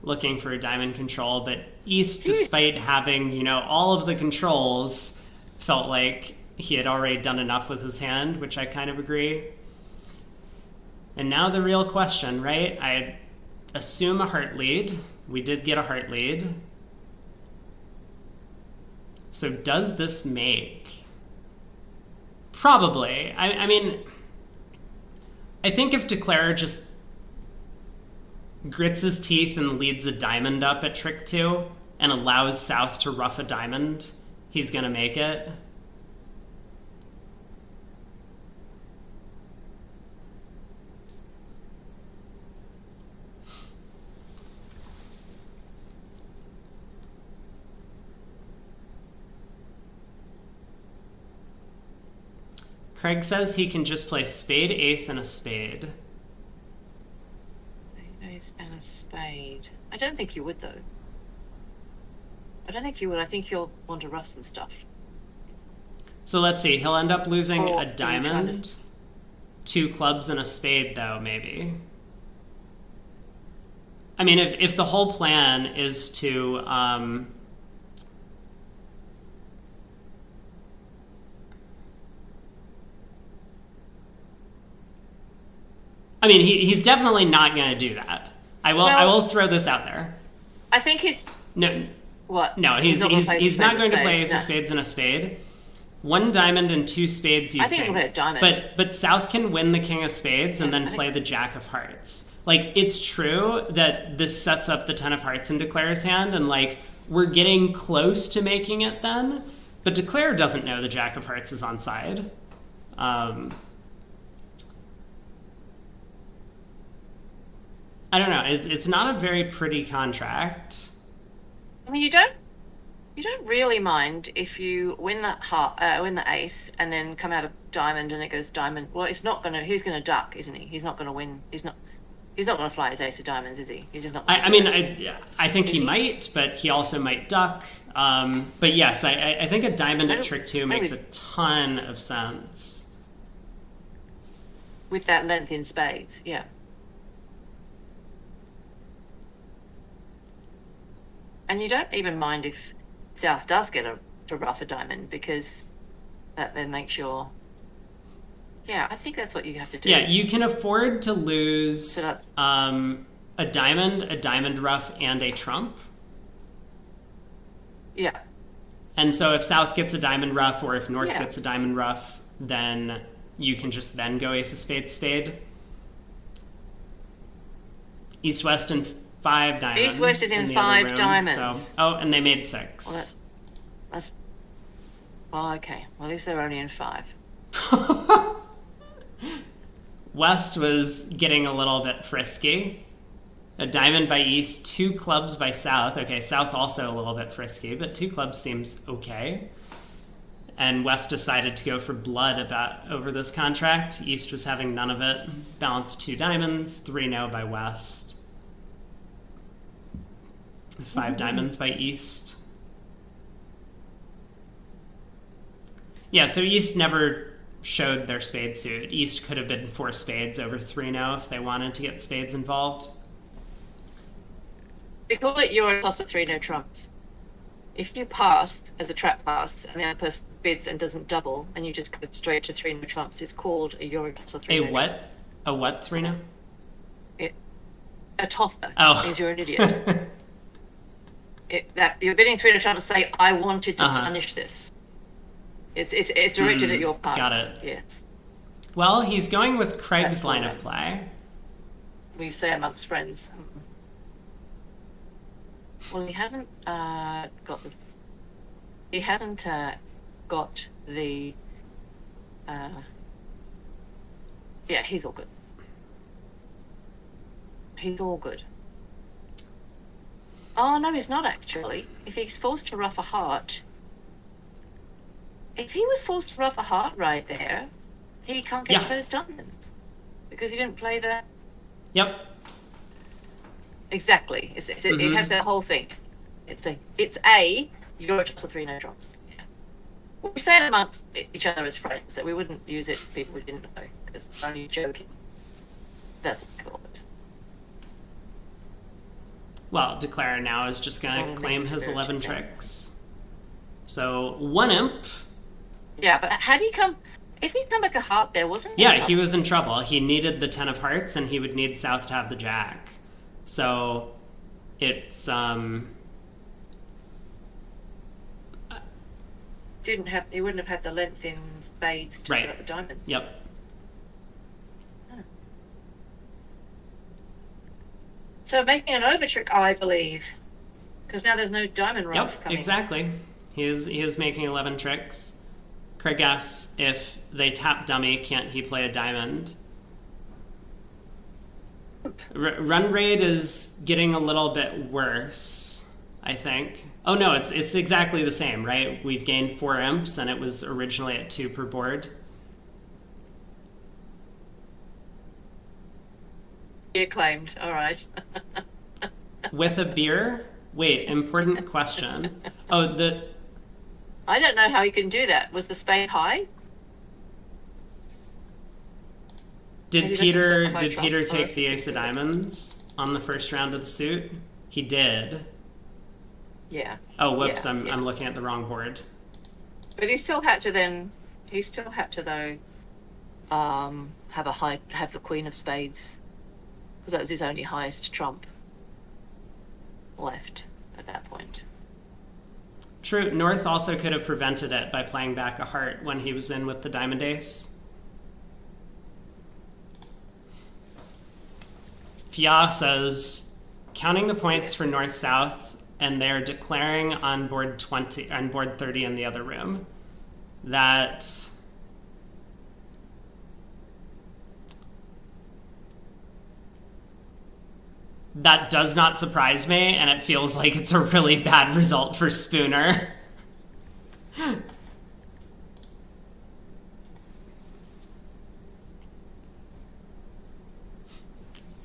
looking for a diamond control, but East, despite having, you know, all of the controls, felt like he had already done enough with his hand, which I kind of agree. And now the real question, right? I assume a heart lead. We did get a heart lead. So does this make? Probably. I mean, I think if Declare just grits his teeth and leads a diamond up at trick 2 and allows South to ruff a diamond, he's going to make it. Craig says he can just play spade, ace, and a spade. Ace and a spade. I don't think you would, though. I don't think you would. I think you'll want to rough some stuff. So let's see. He'll end up losing Or a diamond, 2 clubs, and a spade, though, maybe. I mean, if the whole plan is to... I mean, he's definitely not going to do that. I will throw this out there. I think he... No. What? No, he's not going to play ace of spades and a spade. 1 diamond and 2 spades, I think he'll play a diamond. But South can win the king of spades and then play the jack of hearts. Like, it's true that this sets up the 10 of hearts in Declare's hand, and, like, we're getting close to making it then, but Declare doesn't know the jack of hearts is on side. I don't know. It's not a very pretty contract. I mean, you don't really mind if you win that win the ace, and then come out of diamond, and it goes diamond. Well, it's not gonna. He's gonna duck, isn't he? He's not gonna win. He's not gonna fly his ace of diamonds, is he? He's just not. I think he might, but he also might duck. But yes, I think a diamond at trick 2 makes a ton of sense. With that length in spades, yeah. And you don't even mind if South does get to rough a diamond, because that then makes your... Yeah, I think that's what you have to do. Yeah, you can afford to lose a diamond rough, and a trump. Yeah. And so if South gets a diamond ruff, or if North Yeah. gets a diamond ruff, then you can just then go ace of spades, spade. East, West, and 5 East West is diamonds in in the other 5 room. So, diamonds. oh, and they made Well, 6. that's well, okay. Well, at least they're only in 5. West was getting a little bit frisky. A diamond by East, 2 clubs by South. Okay, South also a little bit frisky, but 2 clubs seems okay. And West decided to go for blood over this contract. East was having none of it. Balanced 2 diamonds, 3 no by West. 5 diamonds by East. Yeah, so East never showed their spade suit. East could have been 4 spades over 3 no if they wanted to get spades involved. We call it Euro toss of 3 no trumps. If you pass as a trap pass and the other person bids and doesn't double, and you just go straight to 3 no trumps, it's called a Euro toss of 3 no what? trumps. A what 3 no? A tosser Oh. means you're an idiot. You're bidding 3 no trumps to say, I wanted to punish this. It's directed at your partner. Got it. Yes. Well, he's going with Craig's That's line right. of play. We say amongst friends. Well, he hasn't got this. He hasn't got the. Yeah, he's all good. He's all good. Oh no, he's not actually. If he's forced to ruff a heart. If he was forced to ruff a heart right there, he can't get those diamonds because he didn't play the. Yep. Exactly. It has that whole thing. It's a Euro toss of 3 no drops. Yeah. We say it amongst each other as friends, that we wouldn't use it for people we didn't know because we're only joking. That's what we call it. Well, Declare now is just going to claim his 11 tricks. So 1 imp. Yeah, but had he come? If he'd come back a heart there, wasn't he? Yeah, he was in trouble. He needed the 10 of hearts, and he would need South to have the jack. So it's he wouldn't have had the length in spades to set up the diamonds. Yep. So making an over trick, I believe, because now there's no diamond ruff coming. Exactly. He is making 11 tricks. Craig asks if they tap dummy, can't he play a diamond? Run rate is getting a little bit worse, I think. Oh no, it's exactly the same, right? We've gained 4 imps, and it was originally at 2 per board. Beer claimed. All right. With a beer? Wait, important question. Oh, I don't know how he can do that. Was the spade high? Did Peter take the ace of diamonds on the first round of the suit? He did. Yeah. Oh, whoops! I'm looking at the wrong board. But he still had to though have the queen of spades, because that was his only highest trump left at that point. True. North also could have prevented it by playing back a heart when he was in with the diamond ace. Fia says, counting the points for North-South, and they're declaring on board 30 in the other room, that does not surprise me, and it feels like it's a really bad result for Spooner.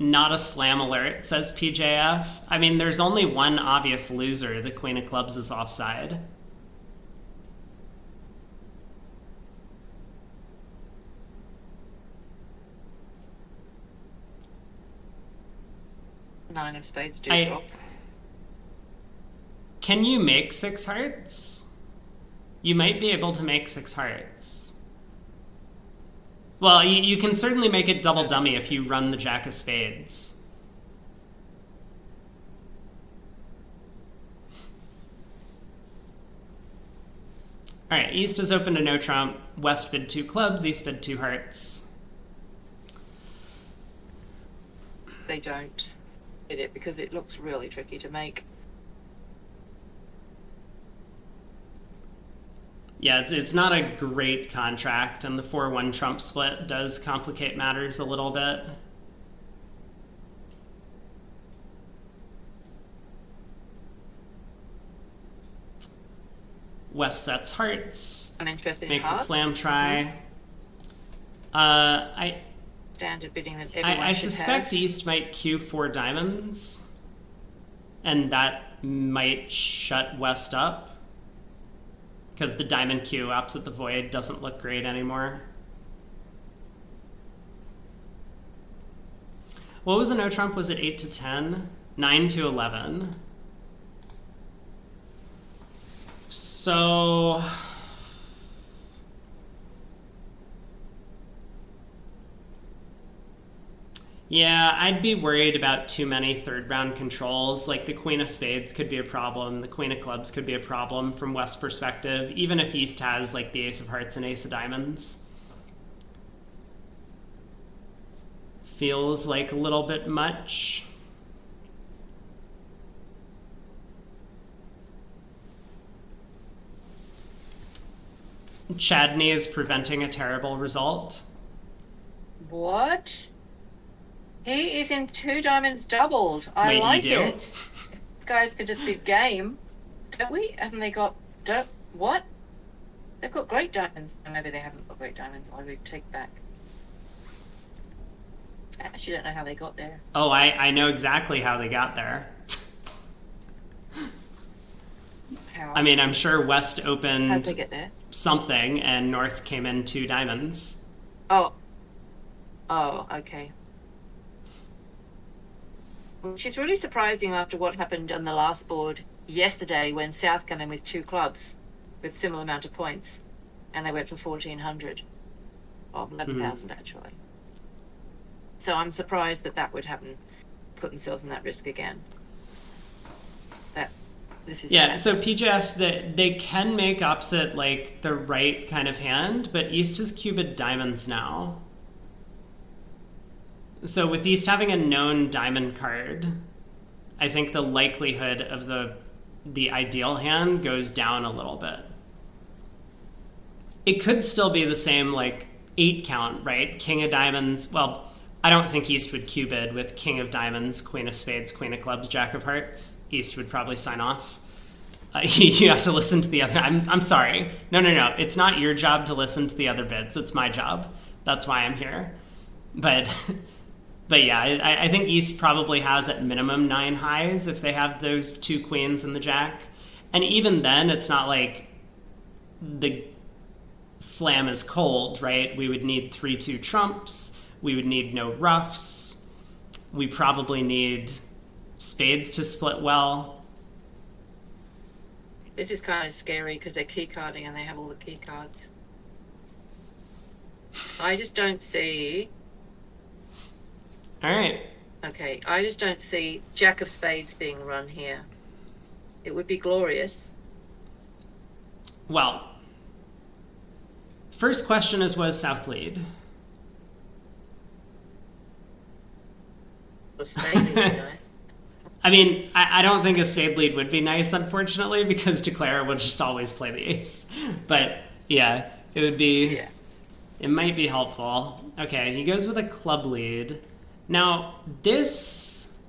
Not a slam alert, says PJF. I mean, there's only one obvious loser. The Queen of Clubs is offside. Nine of spades do drop. Can you make 6 hearts? You might be able to make 6 hearts. Well, you can certainly make it double dummy if you run the Jack of Spades. All right, East is open to no trump. West bid 2 clubs, East bid 2 hearts. They don't hit it because it looks really tricky to make. Yeah, it's not a great contract, and the 4-1 trump split does complicate matters a little bit. West sets hearts. I'm interested in Makes hearts. a slam try. I Standard bidding that everyone I should suspect have. East might queue 4 diamonds, and that might shut West up, because the diamond queue opposite the void doesn't look great anymore. What was a no trump? Was it 8 to 10? 9 to 11. So yeah, I'd be worried about too many third round controls. Like the Queen of Spades could be a problem. The Queen of Clubs could be a problem from West's perspective, even if East has like the Ace of Hearts and Ace of Diamonds. Feels like a little bit much. Chadney is preventing a terrible result. What? He is in 2 diamonds doubled. I Wait, like you do? it. If these guys could just bid game, don't we? Haven't they got what? They've got great diamonds. Or maybe they haven't got great diamonds. I would take back. I actually don't know how they got there. Oh, I know exactly how they got there. How? I mean, I'm sure West How did opened they get there? something and North came in 2 diamonds. Oh. Oh, okay. Which is really surprising after what happened on the last board yesterday when South came in with 2 clubs with similar amount of points, and they went for 1,400, or 11,000 actually. So I'm surprised that would happen, put themselves in that risk again. This is Yeah, bad. so PGF, they can make opposite like the right kind of hand, but East is cubed diamonds now. So with East having a known diamond card, I think the likelihood of the ideal hand goes down a little bit. It could still be the same like 8 count, right? King of diamonds. Well, I don't think East would cubed with King of diamonds, Queen of spades, Queen of clubs, Jack of hearts. East would probably sign off. You have to listen to the other. I'm sorry. No. It's not your job to listen to the other bids. It's my job. That's why I'm here. But yeah, I think East probably has at minimum 9 highs if they have those 2 queens and the jack. And even then, it's not like the slam is cold, right? We would need 3-2 trumps. We would need no ruffs. We probably need spades to split well. This is kind of scary because they're key carding and they have all the key cards. I just don't see. All right. Okay, I just don't see Jack of Spades being run here. It would be glorious. Well, first question is, was South lead? Or Spade would be nice. I mean, I don't think a spade lead would be nice, unfortunately, because Declare would just always play the ace. But yeah, it would be. Yeah. It might be helpful. Okay, he goes with a club lead. Now, this.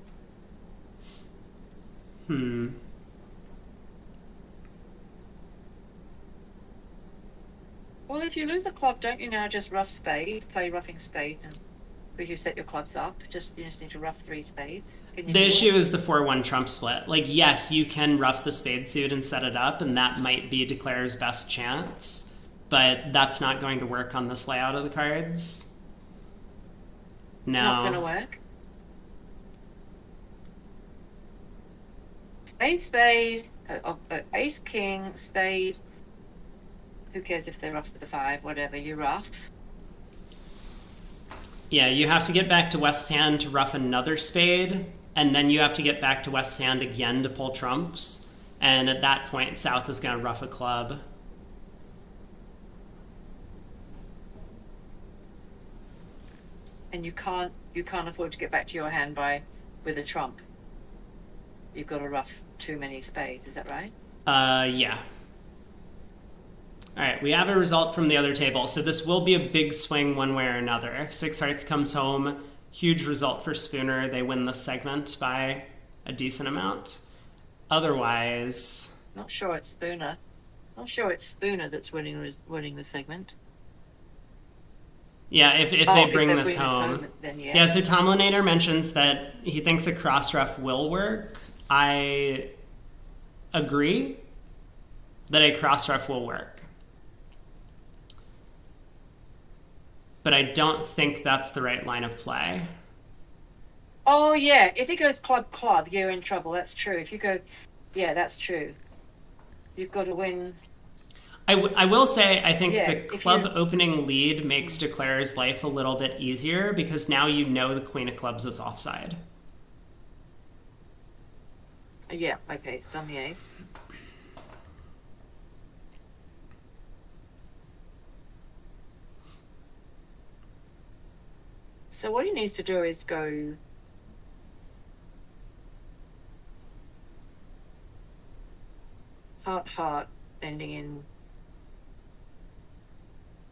Well, if you lose a club, don't you now just rough spades, play roughing spades, and because you set your clubs up, you just need to rough 3 spades? The issue is the 4-1 trump split. Like, yes, you can rough the spade suit and set it up, and that might be Declare's best chance, but that's not going to work on this layout of the cards. It's not going to work. Spade, ace, king, spade. Who cares if they're rough with the 5, whatever, you rough. Yeah, you have to get back to West's hand to rough another spade, and then you have to get back to West's hand again to pull trumps. And at that point, South is going to rough a club. And you can't afford to get back to your hand with a trump. You've got to ruff too many spades. Is that right? Yeah. All right, we have a result from the other table. So this will be a big swing one way or another. If six hearts comes home, huge result for Spooner. They win the segment by a decent amount. Otherwise, Not sure it's Spooner. Not sure it's Spooner that's winning the segment. yeah, if they bring this home. Then yes. Yeah, so Tom Lenader mentions that he thinks a cross ruff will work. I agree that a cross ruff will work. But I don't think that's the right line of play. Oh, yeah. If he goes club, you're in trouble. That's true. If you go, yeah, that's true. You've got to win. I will say, I think Yeah, the club opening lead makes Declare's life a little bit easier because now you know the queen of clubs is offside. Yeah, okay, it's done the ace. So what he needs to do is go heart, ending in.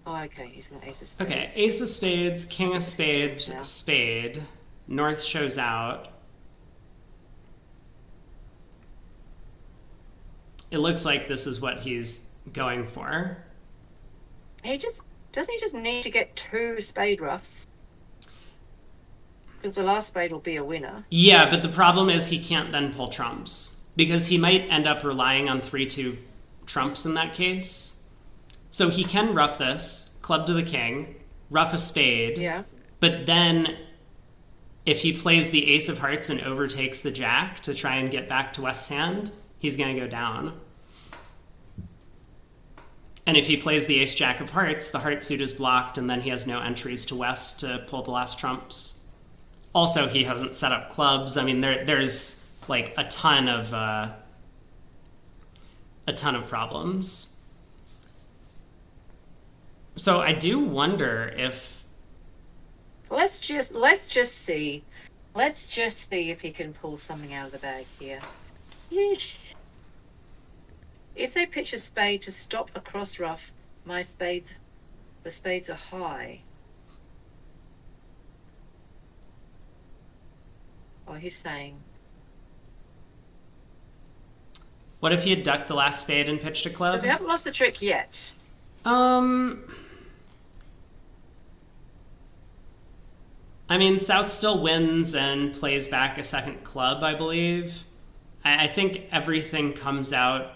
Oh, okay, he's going ace of spades. Okay, ace of spades, king of spades, Yeah. spade. North shows out. It looks like this is what he's going for. Doesn't he just need to get 2 spade ruffs? Because the last spade will be a winner. Yeah, but the problem is he can't then pull trumps because he might end up relying on 3-2 trumps in that case. So he can ruff this, club to the king, ruff a spade. Yeah. But then if he plays the ace of hearts and overtakes the jack to try and get back to West's hand, he's going to go down. And if he plays the ace jack of hearts, the heart suit is blocked and then he has no entries to West to pull the last trumps. Also, he hasn't set up clubs. I mean, there's like a ton of problems. So I do wonder if. Let's just see. Let's just see if he can pull something out of the bag here. Yeesh. If they pitch a spade to stop a cross ruff, the spades are high. Oh, he's saying. What if he had ducked the last spade and pitched a club? Because we haven't lost the trick yet. I mean, South still wins and plays back a second club, I believe. I think everything comes out.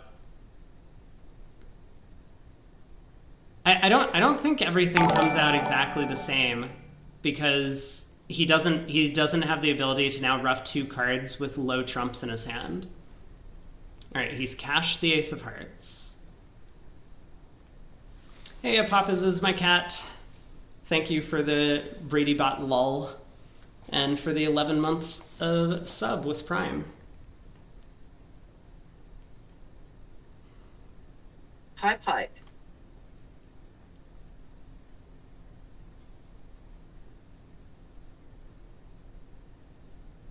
I don't think everything comes out exactly the same because he doesn't have the ability to now ruff 2 cards with low trumps in his hand. All right, he's cashed the ace of hearts. Hey, Papas is my cat. Thank you for the Brady bot lull and for the 11 months of sub with Prime. Pipe.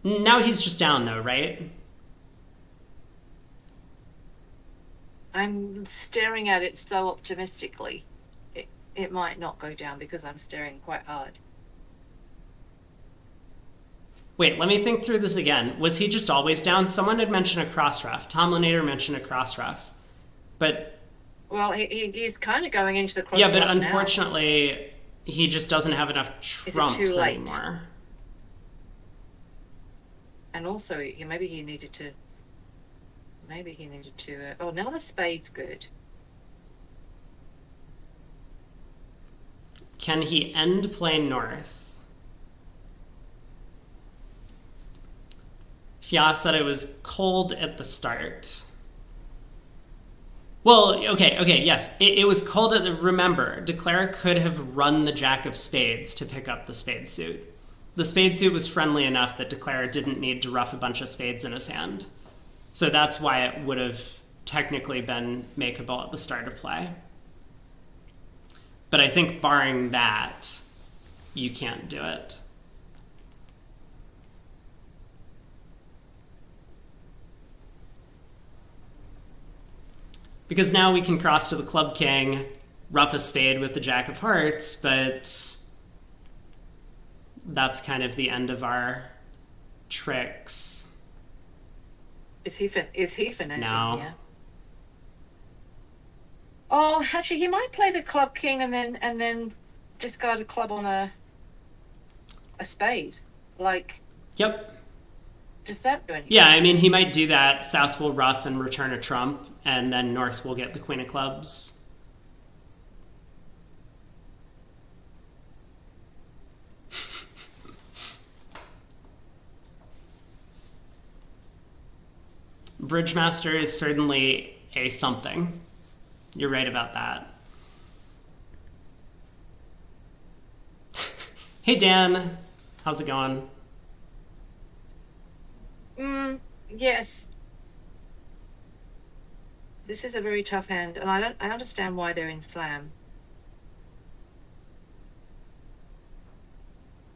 Now he's just down though, right? I'm staring at it so optimistically. It might not go down because I'm staring quite hard. Wait, let me think through this again. Was he just always down? Someone had mentioned a cross ruff. Tom Lenader mentioned a cross ruff. But... Well, he's kind of going into the cross yeah, but ruff unfortunately, now. He just doesn't have enough trumps anymore. And also, maybe he needed to... oh, now the spade's good. Can he end play north? Fia said it was cold at the start. Well, okay, yes. It was cold at the... Remember, Declare could have run the jack of spades to pick up the spade suit. The spade suit was friendly enough that Declare didn't need to ruff a bunch of spades in his hand. So that's why it would have technically been makeable at the start of play. But I think barring that, you can't do it. Because now we can cross to the club king, ruff a spade with the jack of hearts, but that's kind of the end of our tricks. Is he finessing No. here? Oh, actually, he might play the club king and then discard a club on a spade. Like, Yep. does that do anything? Yeah, I mean, he might do that. South will ruff and return a trump, and then North will get the queen of clubs. Bridgemaster is certainly a something. You're right about that. Hey, Dan. How's it going? Yes. This is a very tough hand, and I understand why they're in slam.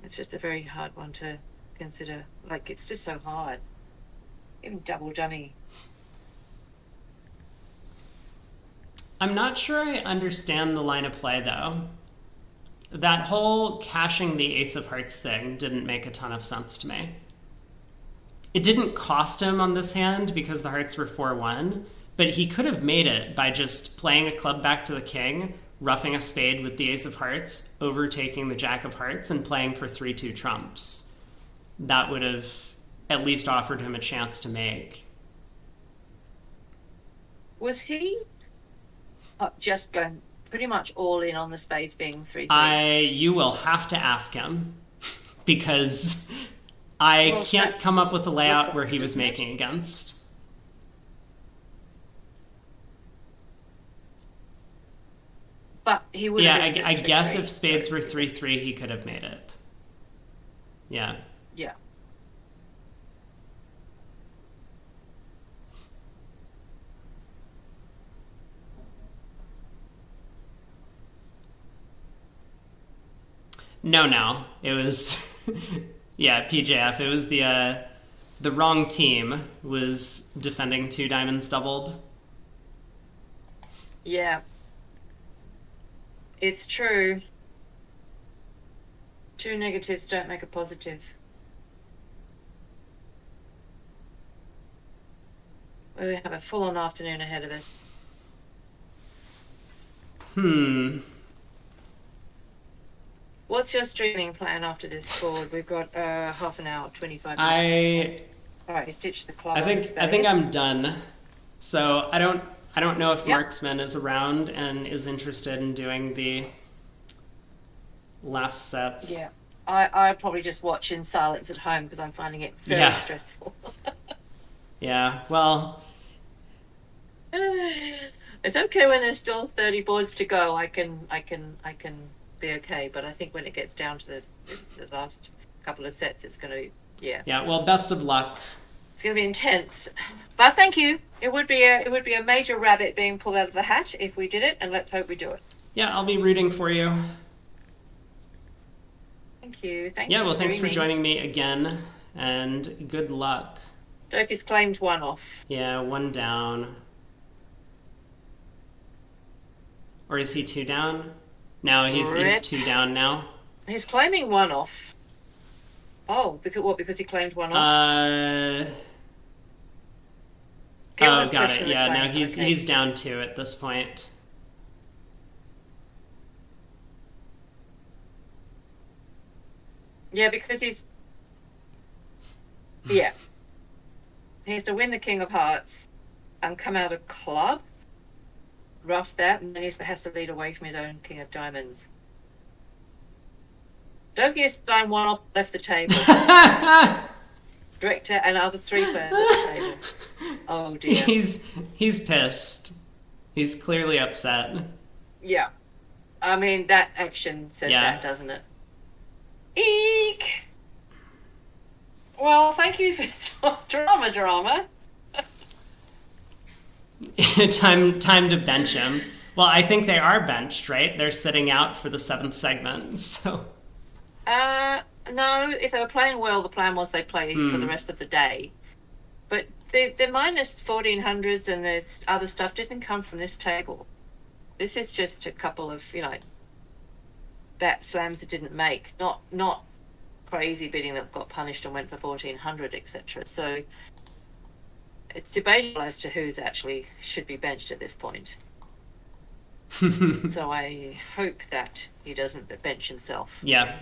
It's just a very hard one to consider. Like, it's just so hard. Even double dummy. I'm not sure I understand the line of play, though. That whole cashing the ace of hearts thing didn't make a ton of sense to me. It didn't cost him on this hand because the hearts were 4-1, but he could have made it by just playing a club back to the king, roughing a spade with the ace of hearts, overtaking the jack of hearts, and playing for 3-2 trumps. That would have at least offered him a chance to make. Was he just going pretty much all in on the spades being 3-3? You will have to ask him because I can't come up with a layout where he was making against. But he would have. Yeah, I guess if spades were 3-3, he could have made it. Yeah. Yeah. No. It was, yeah, PJF. It was the wrong team was defending 2 diamonds doubled. Yeah. It's true. 2 negatives don't make a positive. We have a full-on afternoon ahead of us. What's your streaming plan after this board? We've got half an hour, 25 minutes. All right, he's ditched the club. I think I'm done. So I don't know if Marksman is around and is interested in doing the last sets. Yeah. I probably just watch in silence at home because I'm finding it very stressful. Yeah, well, it's okay when there's still 30 boards to go. I can be okay, but I think when it gets down to the last couple of sets, it's going to Yeah, well, best of luck. It's going to be intense. But thank you. It would be a major rabbit being pulled out of the hat if we did it, and let's hope we do it. Yeah, I'll be rooting for you. Thank you. Thanks for joining me again, and good luck. Doecke's claimed 1 off. Yeah, 1 down. Or is he 2 down? No, he's 2 down now. He's claiming 1 off. Oh, because he claimed 1 off? Oh, got it. Yeah, no, he's down 2 at this point. Yeah, because yeah. He has to win the King of Hearts and come out of club, rough that, and then he has to lead away from his own King of Diamonds. Doecke has done 1 off, left the table. Director and other 3 players at the table. Oh dear. He's pissed. He's clearly upset. Yeah. I mean, that action says that, doesn't it? Eek! Well, thank you for drama. Time to bench him. Well, I think they are benched, right? They're sitting out for the 7th segment, so... Uh, no, if they were playing well, the plan was they play for the rest of the day. But the minus 1400s and the other stuff didn't come from this table. This is just a couple of, bat slams that didn't make, not crazy bidding that got punished and went for 1400, etc. So it's debatable as to who's actually should be benched at this point. So I hope that he doesn't bench himself. Yeah.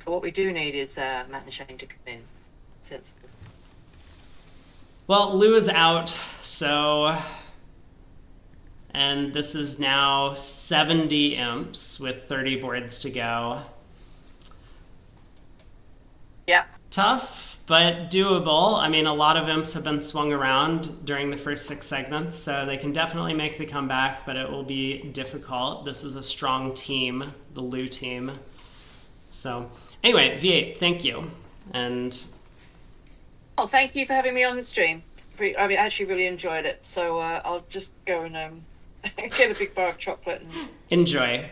But what we do need is Matt and Shane to come in. Sensible. Well, Lou is out, so. And this is now 70 imps with 30 boards to go. Yeah. Tough, but doable. I mean, a lot of imps have been swung around during the first 6 segments, so they can definitely make the comeback, but it will be difficult. This is a strong team, the Lou team. So, anyway, V8, thank you. And. Oh, thank you for having me on the stream. I actually really enjoyed it. So I'll just go and get a big bar of chocolate and Enjoy.